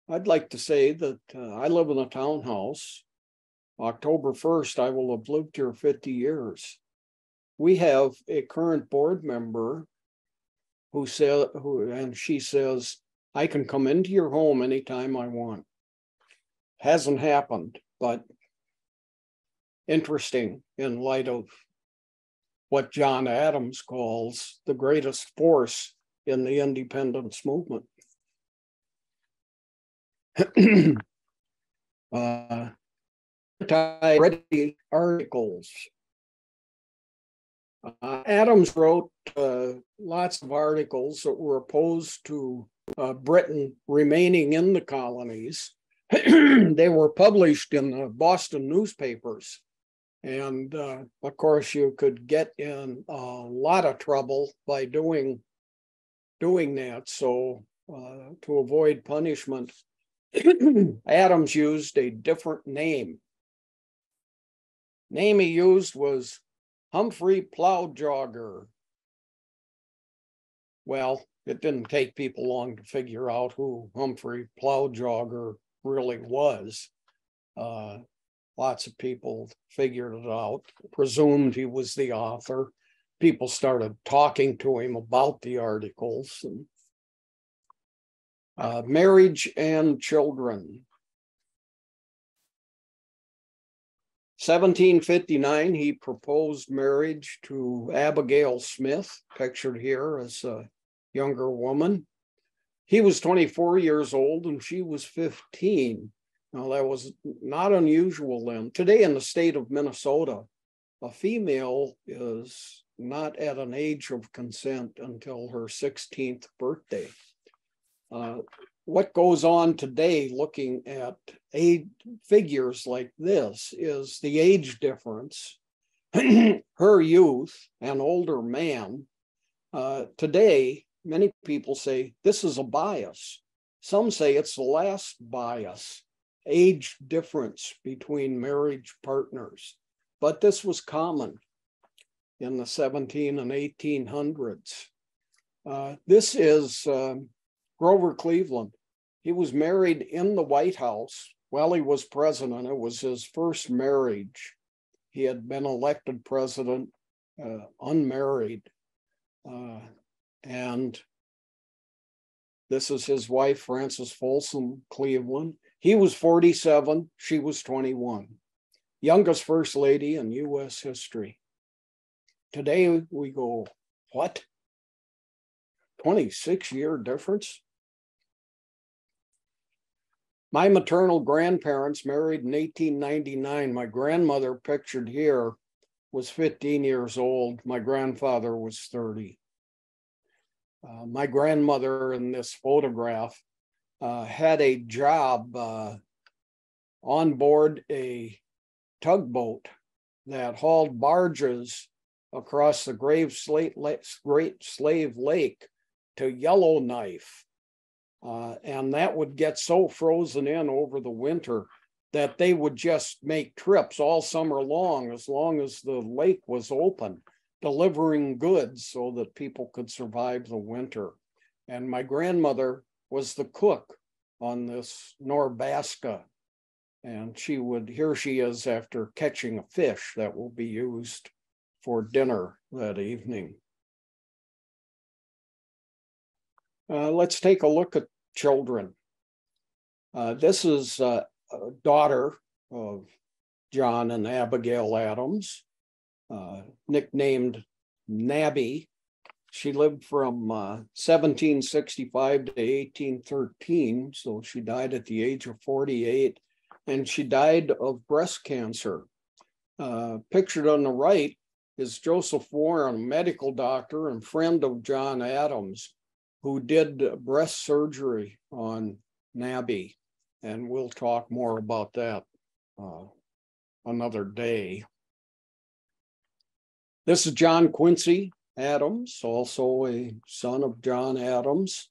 I'd like to say that I live in a townhouse. October 1st, I will have lived here 50 years. We have a current board member and she says, I can come into your home anytime I want. Hasn't happened, but interesting in light of what John Adams calls the greatest force in the independence movement. Ready articles. Adams wrote lots of articles that were opposed to Britain remaining in the colonies. They were published in the Boston newspapers. And of course, you could get in a lot of trouble by doing that. So to avoid punishment, Adams used a different name. Name he used was Humphrey Plowjogger. Well, it didn't take people long to figure out who Humphrey Plowjogger really was. Lots of people figured it out, presumed he was the author. People started talking to him about the articles. And, marriage and children. 1759, he proposed marriage to Abigail Smith, pictured here as a younger woman. He was 24 years old and she was 15. Now, that was not unusual then. Today in the state of Minnesota, a female is not at an age of consent until her 16th birthday. What goes on today looking at age figures like this is the age difference. Her youth, an older man. Today, many people say this is a bias. Some say it's the last bias, age difference between marriage partners. But this was common in the 17 and 1800s. This is Grover Cleveland. He was married in the White House while he was president. It was his first marriage. He had been elected president unmarried. And this is his wife, Frances Folsom Cleveland. He was 47, she was 21. Youngest First Lady in U.S. history. Today we go, what? 26-year difference? My maternal grandparents married in 1899. My grandmother, pictured here, was 15 years old. My grandfather was 30. My grandmother in this photograph had a job on board a tugboat that hauled barges across the Great Slave Lake to Yellowknife. And that would get so frozen in over the winter that they would just make trips all summer long as the lake was open, delivering goods so that people could survive the winter. And my grandmother was the cook on this Norbaska. And here she is after catching a fish that will be used for dinner that evening. Let's take a look at children. This is a daughter of John and Abigail Adams, nicknamed Nabby. She lived from 1765 to 1813, so she died at the age of 48, and she died of breast cancer. Pictured on the right is Joseph Warren, a medical doctor and friend of John Adams, who did breast surgery on Nabby, and we'll talk more about that another day. This is John Quincy Adams, also a son of John Adams.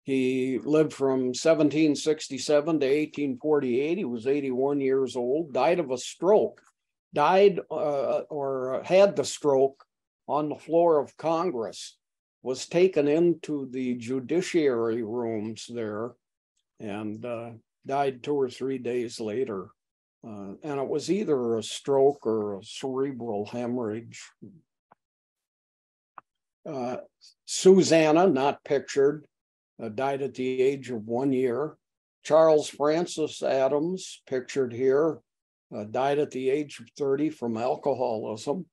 He lived from 1767 to 1848. He was 81 years old, died of a stroke, had the stroke on the floor of Congress, was taken into the judiciary rooms there, and died 2 or 3 days later. And it was either a stroke or a cerebral hemorrhage. Susanna, not pictured, died at the age of 1 year. Charles Francis Adams, pictured here, died at the age of 30 from alcoholism,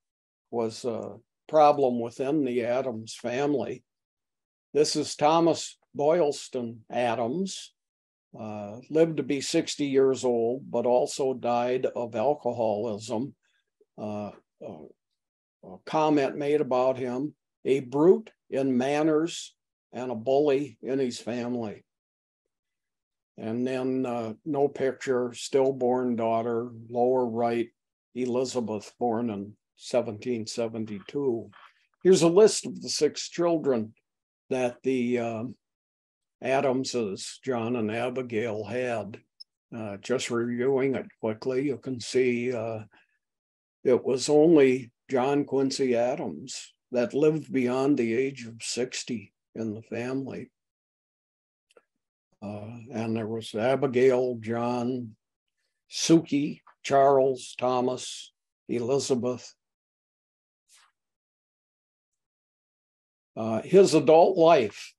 was a problem within the Adams family. This is Thomas Boylston Adams, lived to be 60 years old, but also died of alcoholism. A comment made about him: a brute in manners and a bully in his family. And then no picture, stillborn daughter, lower right, Elizabeth, born in 1772. Here's a list of the 6 children that the Adamses, John and Abigail, had. Just reviewing it quickly, you can see it was only John Quincy Adams that lived beyond the age of 60 in the family. And there was Abigail, John, Suki, Charles, Thomas, Elizabeth. His adult life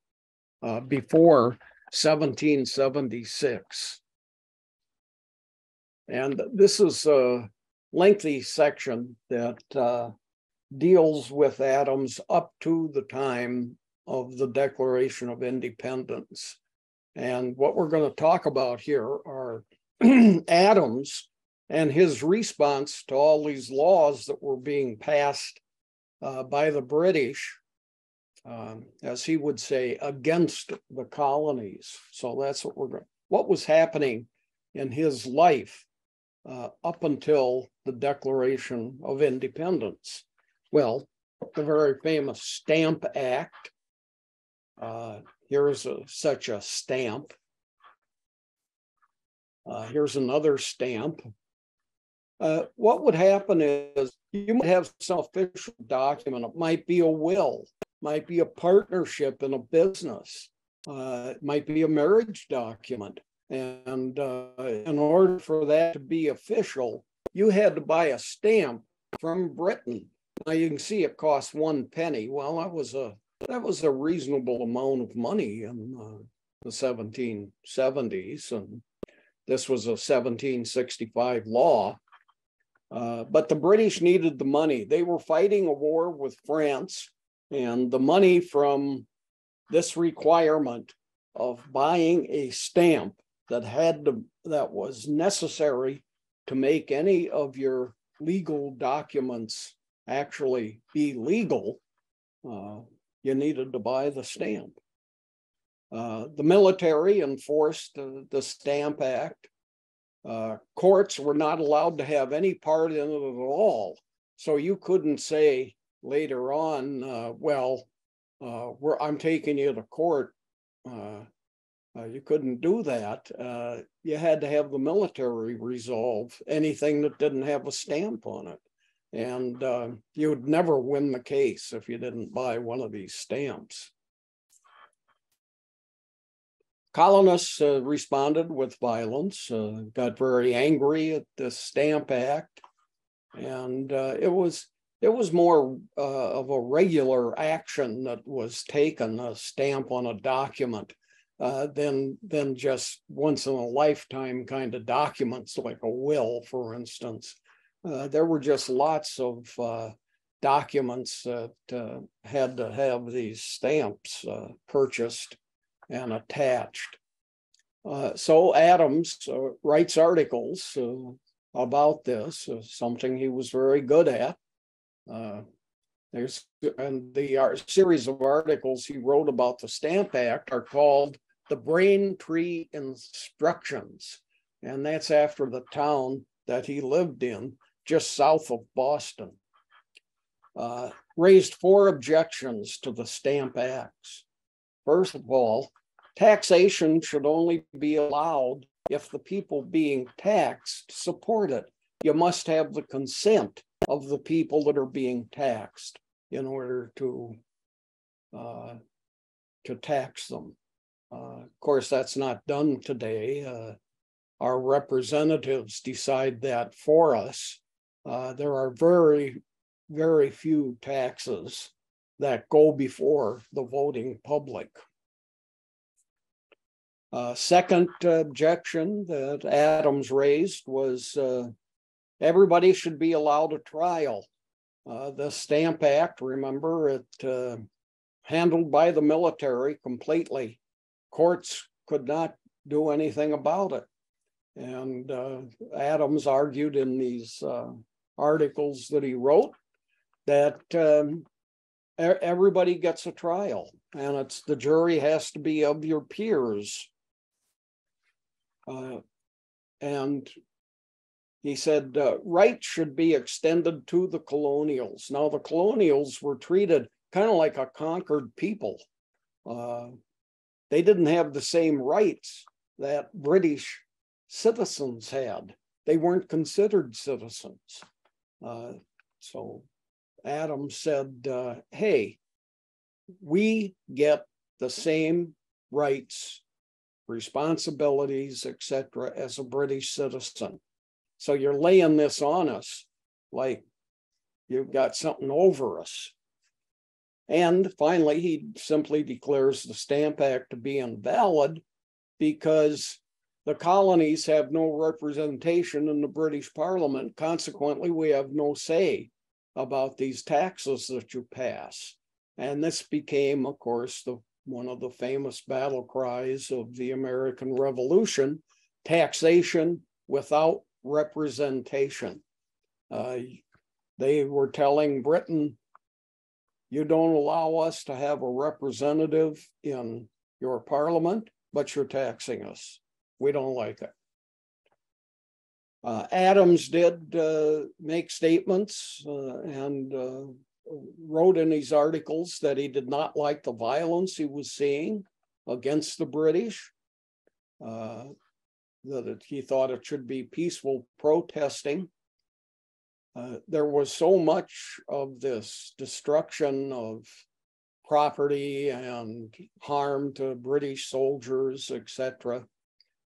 before 1776. And this is a lengthy section that deals with Adams up to the time of the Declaration of Independence. And what we're going to talk about here are Adams and his response to all these laws that were being passed by the British, as he would say, against the colonies. So that's what was happening in his life up until the Declaration of Independence. Well, the very famous Stamp Act. Here's such a stamp. Here's another stamp. What would happen is you might have some official document. It might be a will, might be a partnership in a business, it might be a marriage document. And in order for that to be official, you had to buy a stamp from Britain. Now you can see it cost 1 penny. Well, that was a reasonable amount of money in the 1770s, and this was a 1765 law. But the British needed the money. They were fighting a war with France, and the money from this requirement of buying a stamp that was necessary to make any of your legal documents actually be legal, you needed to buy the stamp. The military enforced the Stamp Act. Courts were not allowed to have any part in it at all. So you couldn't say later on, I'm taking you to court. You couldn't do that. You had to have the military resolve anything that didn't have a stamp on it. And you would never win the case if you didn't buy one of these stamps. Colonists responded with violence, got very angry at the Stamp Act, and it was more of a regular action that was taken, a stamp on a document, than just once in a lifetime kind of documents like a will, for instance. There were just lots of documents that had to have these stamps purchased and attached. So Adams writes articles about this, something he was very good at. The series of articles he wrote about the Stamp Act are called the Braintree Instructions, and that's after the town that he lived in, just south of Boston. Raised 4 objections to the Stamp Acts. First of all, taxation should only be allowed if the people being taxed support it. You must have the consent of the people that are being taxed in order to tax them. Of course, that's not done today. Our representatives decide that for us. There are very, very few taxes that go before the voting public. Second objection that Adams raised was everybody should be allowed a trial. The Stamp Act, remember, it handled by the military completely. Courts could not do anything about it. And Adams argued in these articles that he wrote that everybody gets a trial, and the jury has to be of your peers. And he said rights should be extended to the colonials. Now, the colonials were treated kind of like a conquered people. They didn't have the same rights that British citizens had. They weren't considered citizens. So Adams said, hey, we get the same rights, responsibilities, etc., as a British citizen. So you're laying this on us like you've got something over us. And finally, he simply declares the Stamp Act to be invalid because the colonies have no representation in the British Parliament. Consequently, we have no say about these taxes that you pass. And this became, of course, one of the famous battle cries of the American Revolution: taxation without representation. They were telling Britain, you don't allow us to have a representative in your parliament, but you're taxing us. We don't like it. Adams did make statements and wrote in these articles that he did not like the violence he was seeing against the British, that he thought it should be peaceful protesting. There was so much of this destruction of property and harm to British soldiers, etc.,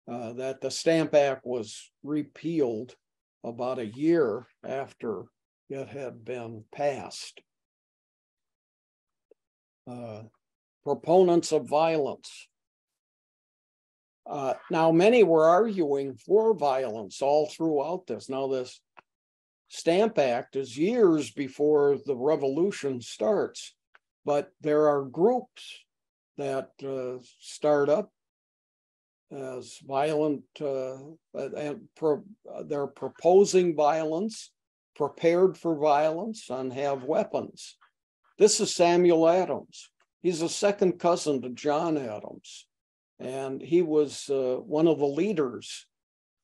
that the Stamp Act was repealed about a year after it had been passed. Proponents of violence. Now, many were arguing for violence all throughout this. Now, this Stamp Act is years before the revolution starts, but there are groups that start up as violent, and they're proposing violence, prepared for violence, and have weapons. This is Samuel Adams. He's a second cousin to John Adams, and he was one of the leaders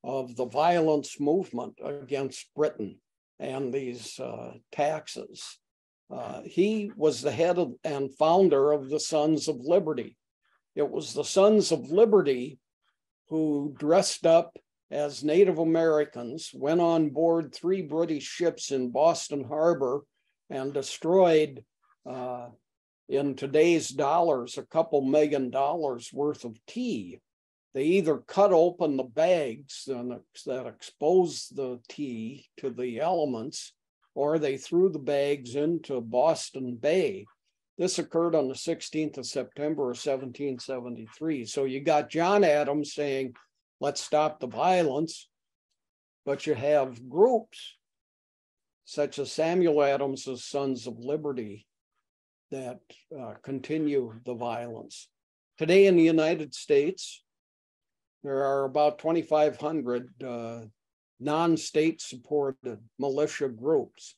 of the violence movement against Britain and these taxes. He was the head of and founder of the Sons of Liberty. It was the Sons of Liberty who dressed up as Native Americans, went on board 3 British ships in Boston Harbor and destroyed, in today's dollars, a couple $1 million worth of tea. They either cut open the bags that exposed the tea to the elements, or they threw the bags into Boston Bay. This occurred on the 16th of September of 1773. So you got John Adams saying, let's stop the violence, but you have groups such as Samuel Adams' Sons of Liberty that continue the violence. Today in the United States, there are about 2,500 non-state supported militia groups.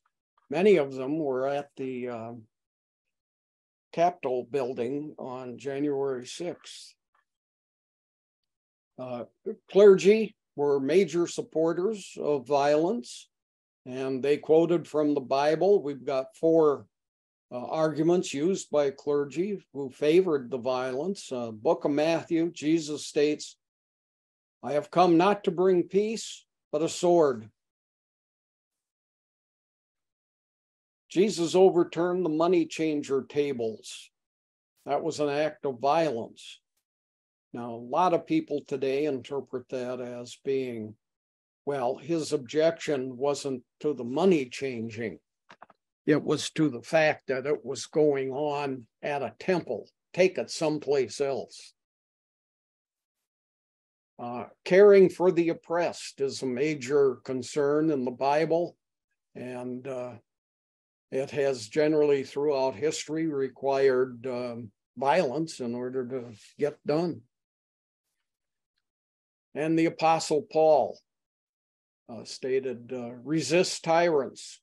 Many of them were at the Capitol building on January 6th. Clergy were major supporters of violence, and they quoted from the Bible. We've got 4 arguments used by clergy who favored the violence. Book of Matthew, Jesus states, I have come not to bring peace, but a sword. Jesus overturned the money changer tables. That was an act of violence. Now, a lot of people today interpret that as being, well, his objection wasn't to the money changing. It was to the fact that it was going on at a temple. Take it someplace else. Caring for the oppressed is a major concern in the Bible, and it has generally throughout history required violence in order to get done. And the Apostle Paul stated, resist tyrants,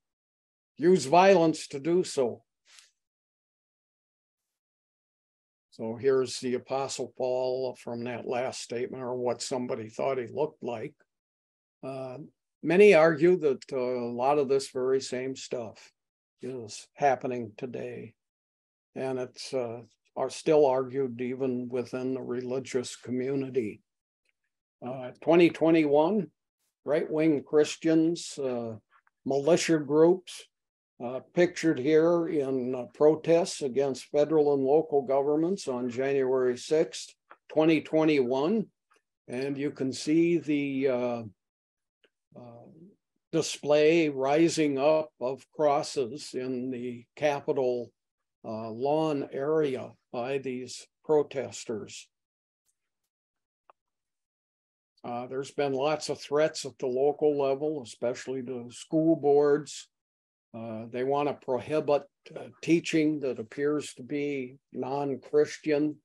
use violence to do so. So here's the Apostle Paul from that last statement, or what somebody thought he looked like. Many argue that a lot of this very same stuff is happening today. And it's are still argued even within the religious community. 2021, right-wing Christians, militia groups, pictured here in protests against federal and local governments on January 6th, 2021. And you can see the display rising up of crosses in the Capitol lawn area by these protesters. There's been lots of threats at the local level, especially to school boards. They want to prohibit teaching that appears to be non-Christian.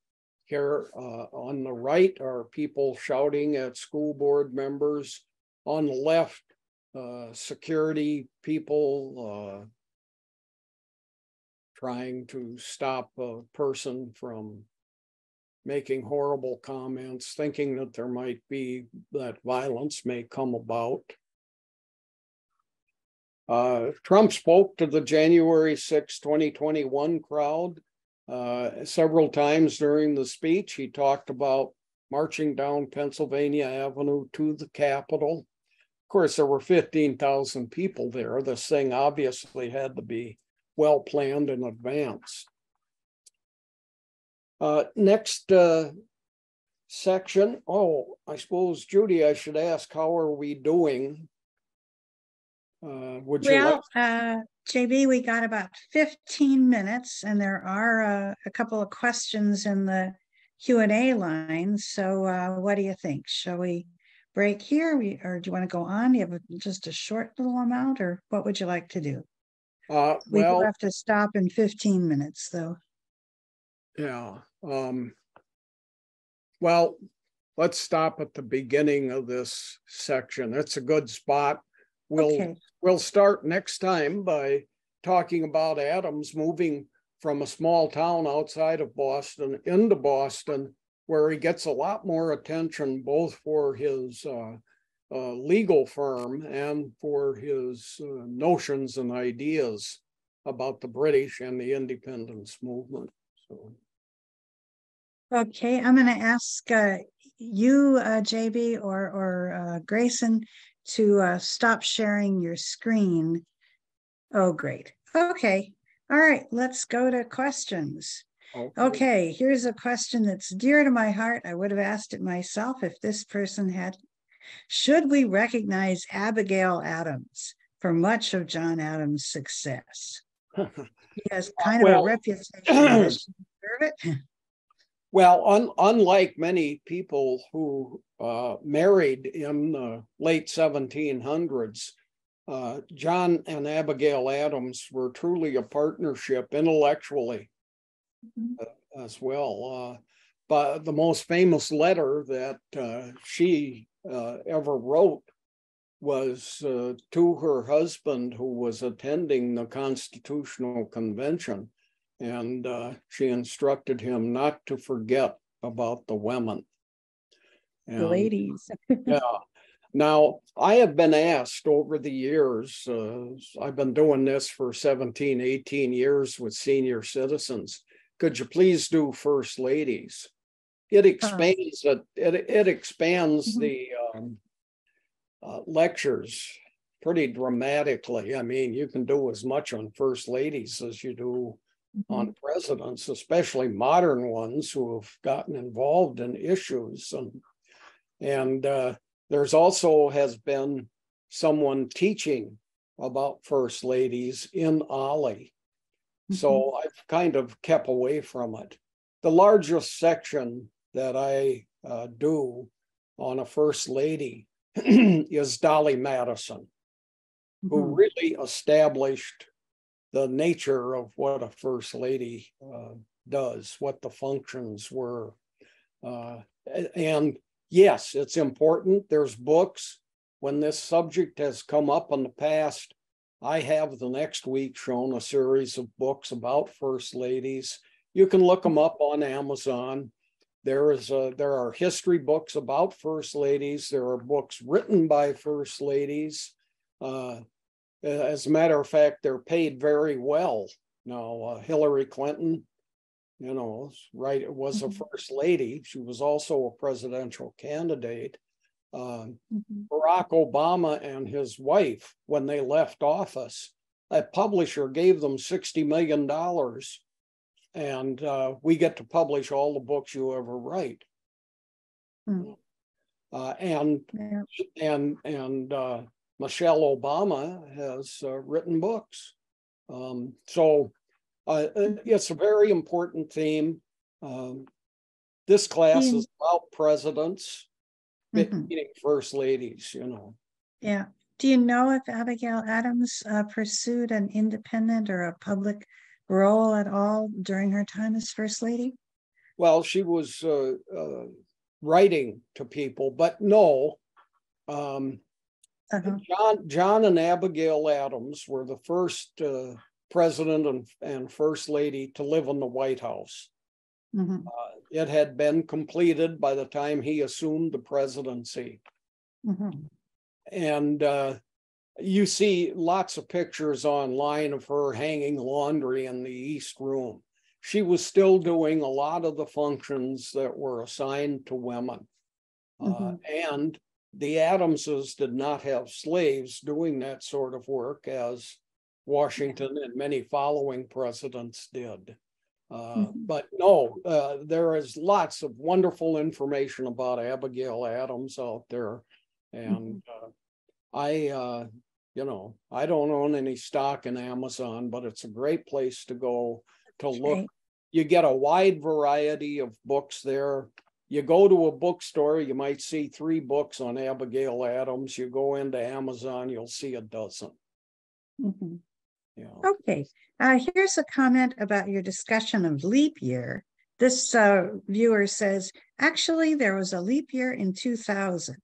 Here on the right are people shouting at school board members. On the left, security people trying to stop a person from making horrible comments, thinking that there might be, that violence may come about. Trump spoke to the January 6, 2021 crowd several times during the speech. He talked about marching down Pennsylvania Avenue to the Capitol. Of course, there were 15,000 people there. This thing obviously had to be well planned in advance. Next section. Oh, I suppose, Judy, I should ask, how are we doing Would you like? JB, we got about 15 minutes, and there are a couple of questions in the Q&A line. So what do you think? Shall we break here, or do you want to go on? Do you have just a short little amount, or what would you like to do? We do have to stop in 15 minutes, though. Yeah. Well, let's stop at the beginning of this section. It's a good spot. We'll start next time by talking about Adams moving from a small town outside of Boston into Boston, where he gets a lot more attention both for his legal firm and for his notions and ideas about the British and the independence movement. So. Okay, I'm going to ask you, JB, or Grayson, to stop sharing your screen. Oh, great. Okay. All right, let's go to questions. Okay, here's a question that's dear to my heart. I would have asked it myself if this person had. Should we recognize Abigail Adams for much of John Adams' success? He has kind of a reputation. Does she deserve it? Well, unlike many people who married in the late 1700s, John and Abigail Adams were truly a partnership intellectually as well. But the most famous letter that she ever wrote was to her husband, who was attending the Constitutional Convention. And she instructed him not to forget about the women. The ladies. Yeah. Now, I have been asked over the years, I've been doing this for 17, 18 years with senior citizens. Could you please do first ladies? It expands it expands the lectures pretty dramatically. I mean, you can do as much on first ladies as you do on presidents, especially modern ones who have gotten involved in issues. And there's also has been someone teaching about first ladies in Ollie. So I've kind of kept away from it. The largest section that I do on a first lady is Dolly Madison, who really established the nature of what a first lady does, what the functions were. And yes, it's important. There's books. When this subject has come up in the past, I have the next week shown a series of books about first ladies. You can look them up on Amazon. There are history books about first ladies. There are books written by first ladies. As a matter of fact, they're paid very well. Now, Hillary Clinton, was a first lady. She was also a presidential candidate. Barack Obama and his wife, when they left office, a publisher gave them $60 million, and we get to publish all the books you ever write. Michelle Obama has written books. So it's a very important theme. This class is about presidents meeting first ladies, Yeah. Do you know if Abigail Adams pursued an independent or a public role at all during her time as first lady? Well, she was writing to people, but no. John and Abigail Adams were the first president and first lady to live in the White House. It had been completed by the time he assumed the presidency. And you see lots of pictures online of her hanging laundry in the East Room. She was still doing a lot of the functions that were assigned to women. And the Adamses did not have slaves doing that sort of work as Washington and many following presidents did. But no, there is lots of wonderful information about Abigail Adams out there. And I You know, I don't own any stock in Amazon, but it's a great place to go to look. Right. You get a wide variety of books there. You go to a bookstore, you might see 3 books on Abigail Adams. You go into Amazon, you'll see a dozen. Mm-hmm. Yeah. Okay, here's a comment about your discussion of leap year. This viewer says, actually, there was a leap year in 2000.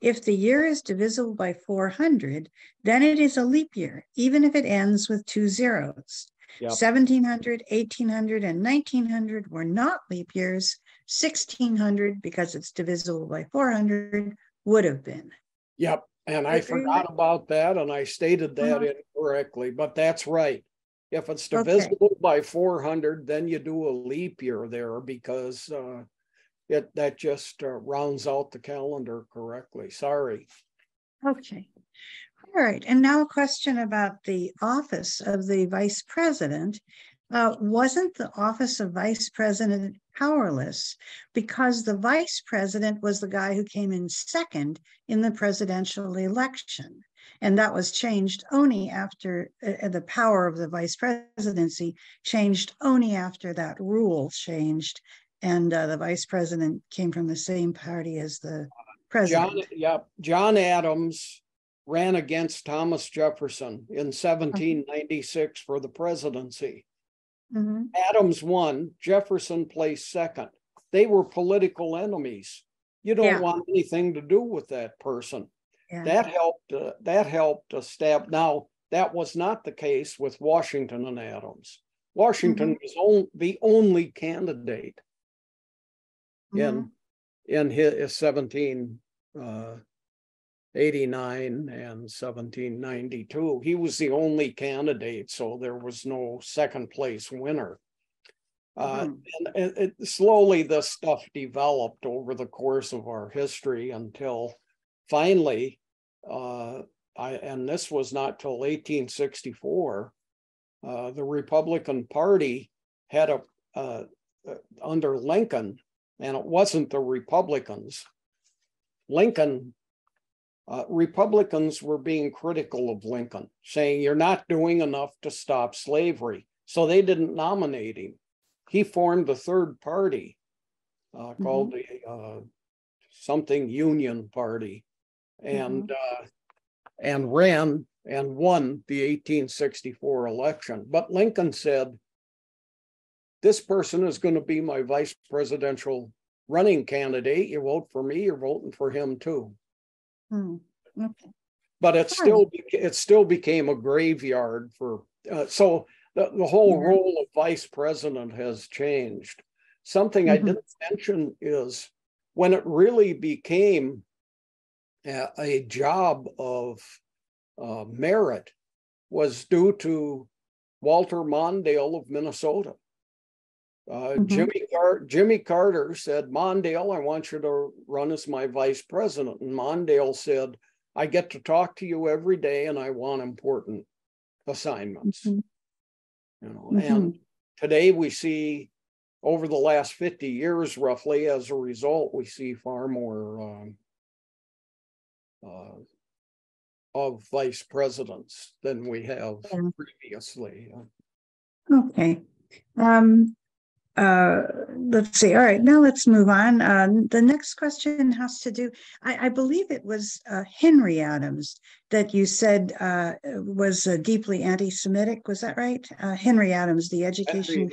If the year is divisible by 400, then it is a leap year, even if it ends with 2 zeros. Yep. 1700, 1800, and 1900 were not leap years. 1600, because it's divisible by 400, would have been. Yep. And I forgot about that, and I stated that incorrectly, but that's right. If it's divisible by 400, then you do a leap year there, because that just rounds out the calendar correctly. Sorry. Okay. All right. And now a question about the office of the vice president. Wasn't the office of vice president powerless because the vice president was the guy who came in second in the presidential election? And that was changed only after the power of the vice presidency changed only after that rule changed. And the vice president came from the same party as the president. John Adams ran against Thomas Jefferson in 1796 for the presidency. Mm-hmm. Adams won, Jefferson placed second. They were political enemies. You don't want anything to do with that person. Yeah. That helped establish. Now, that was not the case with Washington and Adams. Washington was the only candidate in his 1789 and 1792. He was the only candidate, so there was no second place winner. And slowly this stuff developed over the course of our history until finally, and this was not till 1864, the Republican Party had under Lincoln, and it wasn't the Republicans. Republicans were being critical of Lincoln, saying you're not doing enough to stop slavery. So they didn't nominate him. He formed the third party called the something Union Party, and ran and won the 1864 election. But Lincoln said, this person is going to be my vice presidential running candidate. You vote for me, you're voting for him too. Okay. But it still became a graveyard for so the whole role of vice president has changed. Something I didn't mention is when it really became a job of merit was due to Walter Mondale of Minnesota. Jimmy Carter said, Mondale, I want you to run as my vice president. And Mondale said, I get to talk to you every day and I want important assignments. And today we see, over the last 50 years roughly, as a result, we see far more of vice presidents than we have previously. Okay. Let's see. All right, now let's move on. The next question has to do, I believe it was Henry Adams that you said was deeply anti-Semitic. Was that right? Henry Adams, the education.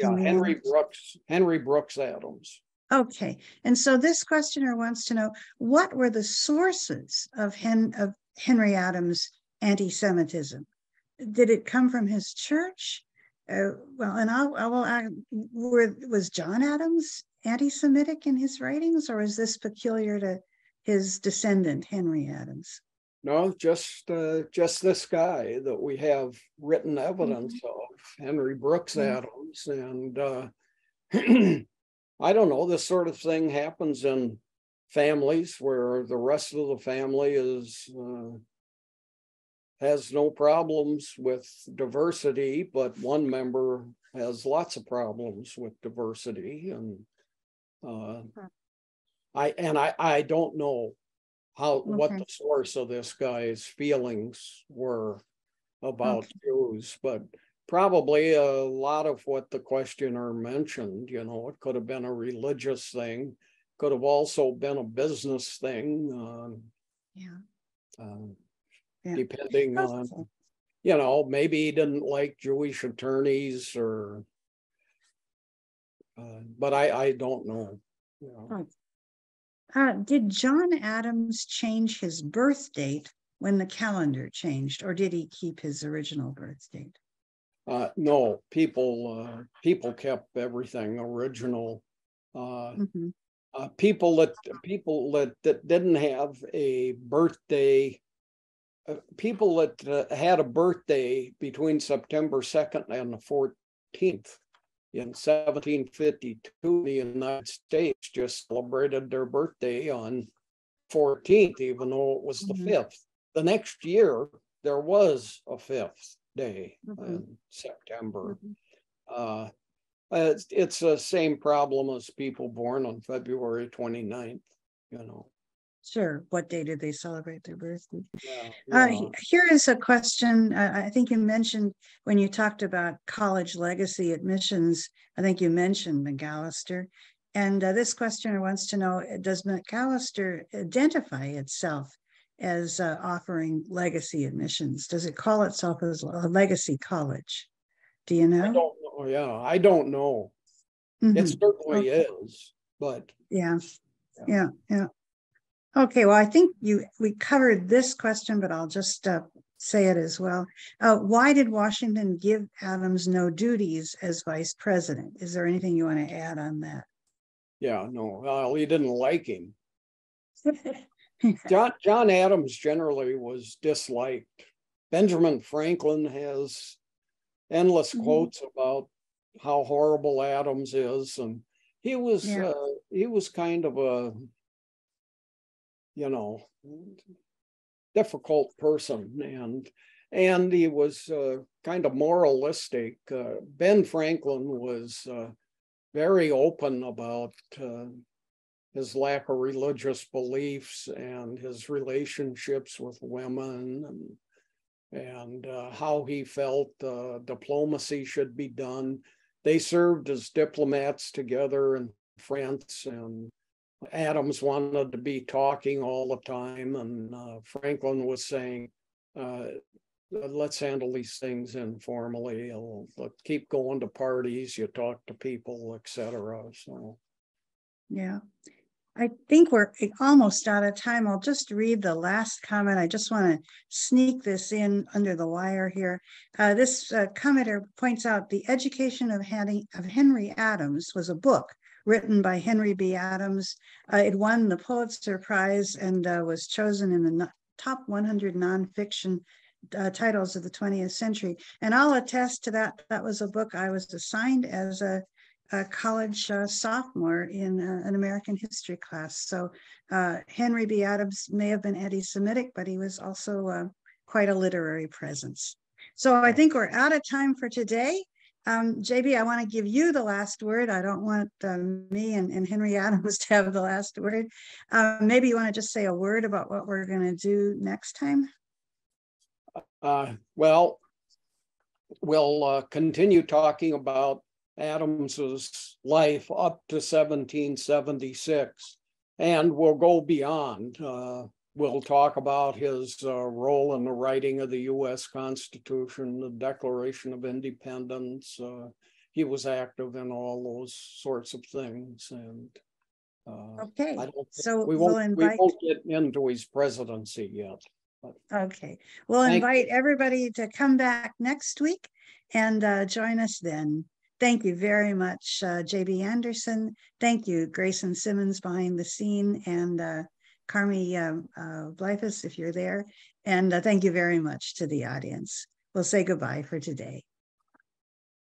Henry Brooks Adams. Okay. And so this questioner wants to know, what were the sources of Henry Adams' anti-Semitism? Did it come from his church? Was John Adams anti-Semitic in his writings, or is this peculiar to his descendant, Henry Adams? No, just this guy that we have written evidence of, Henry Brooks Adams. And I don't know, this sort of thing happens in families where the rest of the family has no problems with diversity, but one member has lots of problems with diversity. And I don't know what the source of this guy's feelings were about Jews, but probably a lot of what the questioner mentioned, it could have been a religious thing, could have also been a business thing, depending on, maybe he didn't like Jewish attorneys or, but I don't know. Did John Adams change his birth date when the calendar changed, or did he keep his original birth date? No, people kept everything original. People that didn't have a birthday, people that had a birthday between September 2nd and the 14th. In 1752, the United States just celebrated their birthday on 14th, even though it was the 5th. The next year, there was a 5th day in September. It's the same problem as people born on February 29th, Sure. What day did they celebrate their birthday? Yeah. Here is a question. I think you mentioned when you talked about college legacy admissions, I think you mentioned McAllister. And this questioner wants to know, does McAllister identify itself as offering legacy admissions? Does it call itself as a legacy college? Do you know? I don't know. Yeah, I don't know. It certainly is, but. Yeah. Okay, well, I think we covered this question, but I'll just say it as well. Why did Washington give Adams no duties as vice president? Is there anything you want to add on that? Yeah, no, well, he didn't like him. John Adams generally was disliked. Benjamin Franklin has endless quotes about how horrible Adams is, and he was kind of a difficult person, and he was kind of moralistic. Ben Franklin was very open about his lack of religious beliefs and his relationships with women, and how he felt diplomacy should be done. They served as diplomats together in France, and Adams wanted to be talking all the time, and Franklin was saying, let's handle these things informally. Let's keep going to parties, you talk to people, etc. So, yeah. I think we're almost out of time. I'll just read the last comment. I just want to sneak this in under the wire here. This commenter points out the Education of Henry Adams was a book written by Henry B. Adams. It won the Pulitzer Prize and was chosen in the top 100 nonfiction titles of the 20th century. And I'll attest to that. That was a book I was assigned as a college sophomore in an American history class. So Henry B. Adams may have been anti-Semitic, but he was also quite a literary presence. So I think we're out of time for today. JB, I want to give you the last word. I don't want me and Henry Adams to have the last word. Maybe you want to just say a word about what we're going to do next time? Well, we'll continue talking about Adams's life up to 1776, and we'll go beyond. We'll talk about his role in the writing of the U.S. Constitution, the Declaration of Independence. He was active in all those sorts of things, and okay. So we won't get into his presidency yet. Okay, we'll invite everybody to come back next week and join us then. Thank you very much, J.B. Andersen. Thank you, Grayson Simmons behind the scene, and Carmi Blyfus, if you're there. And thank you very much to the audience. We'll say goodbye for today.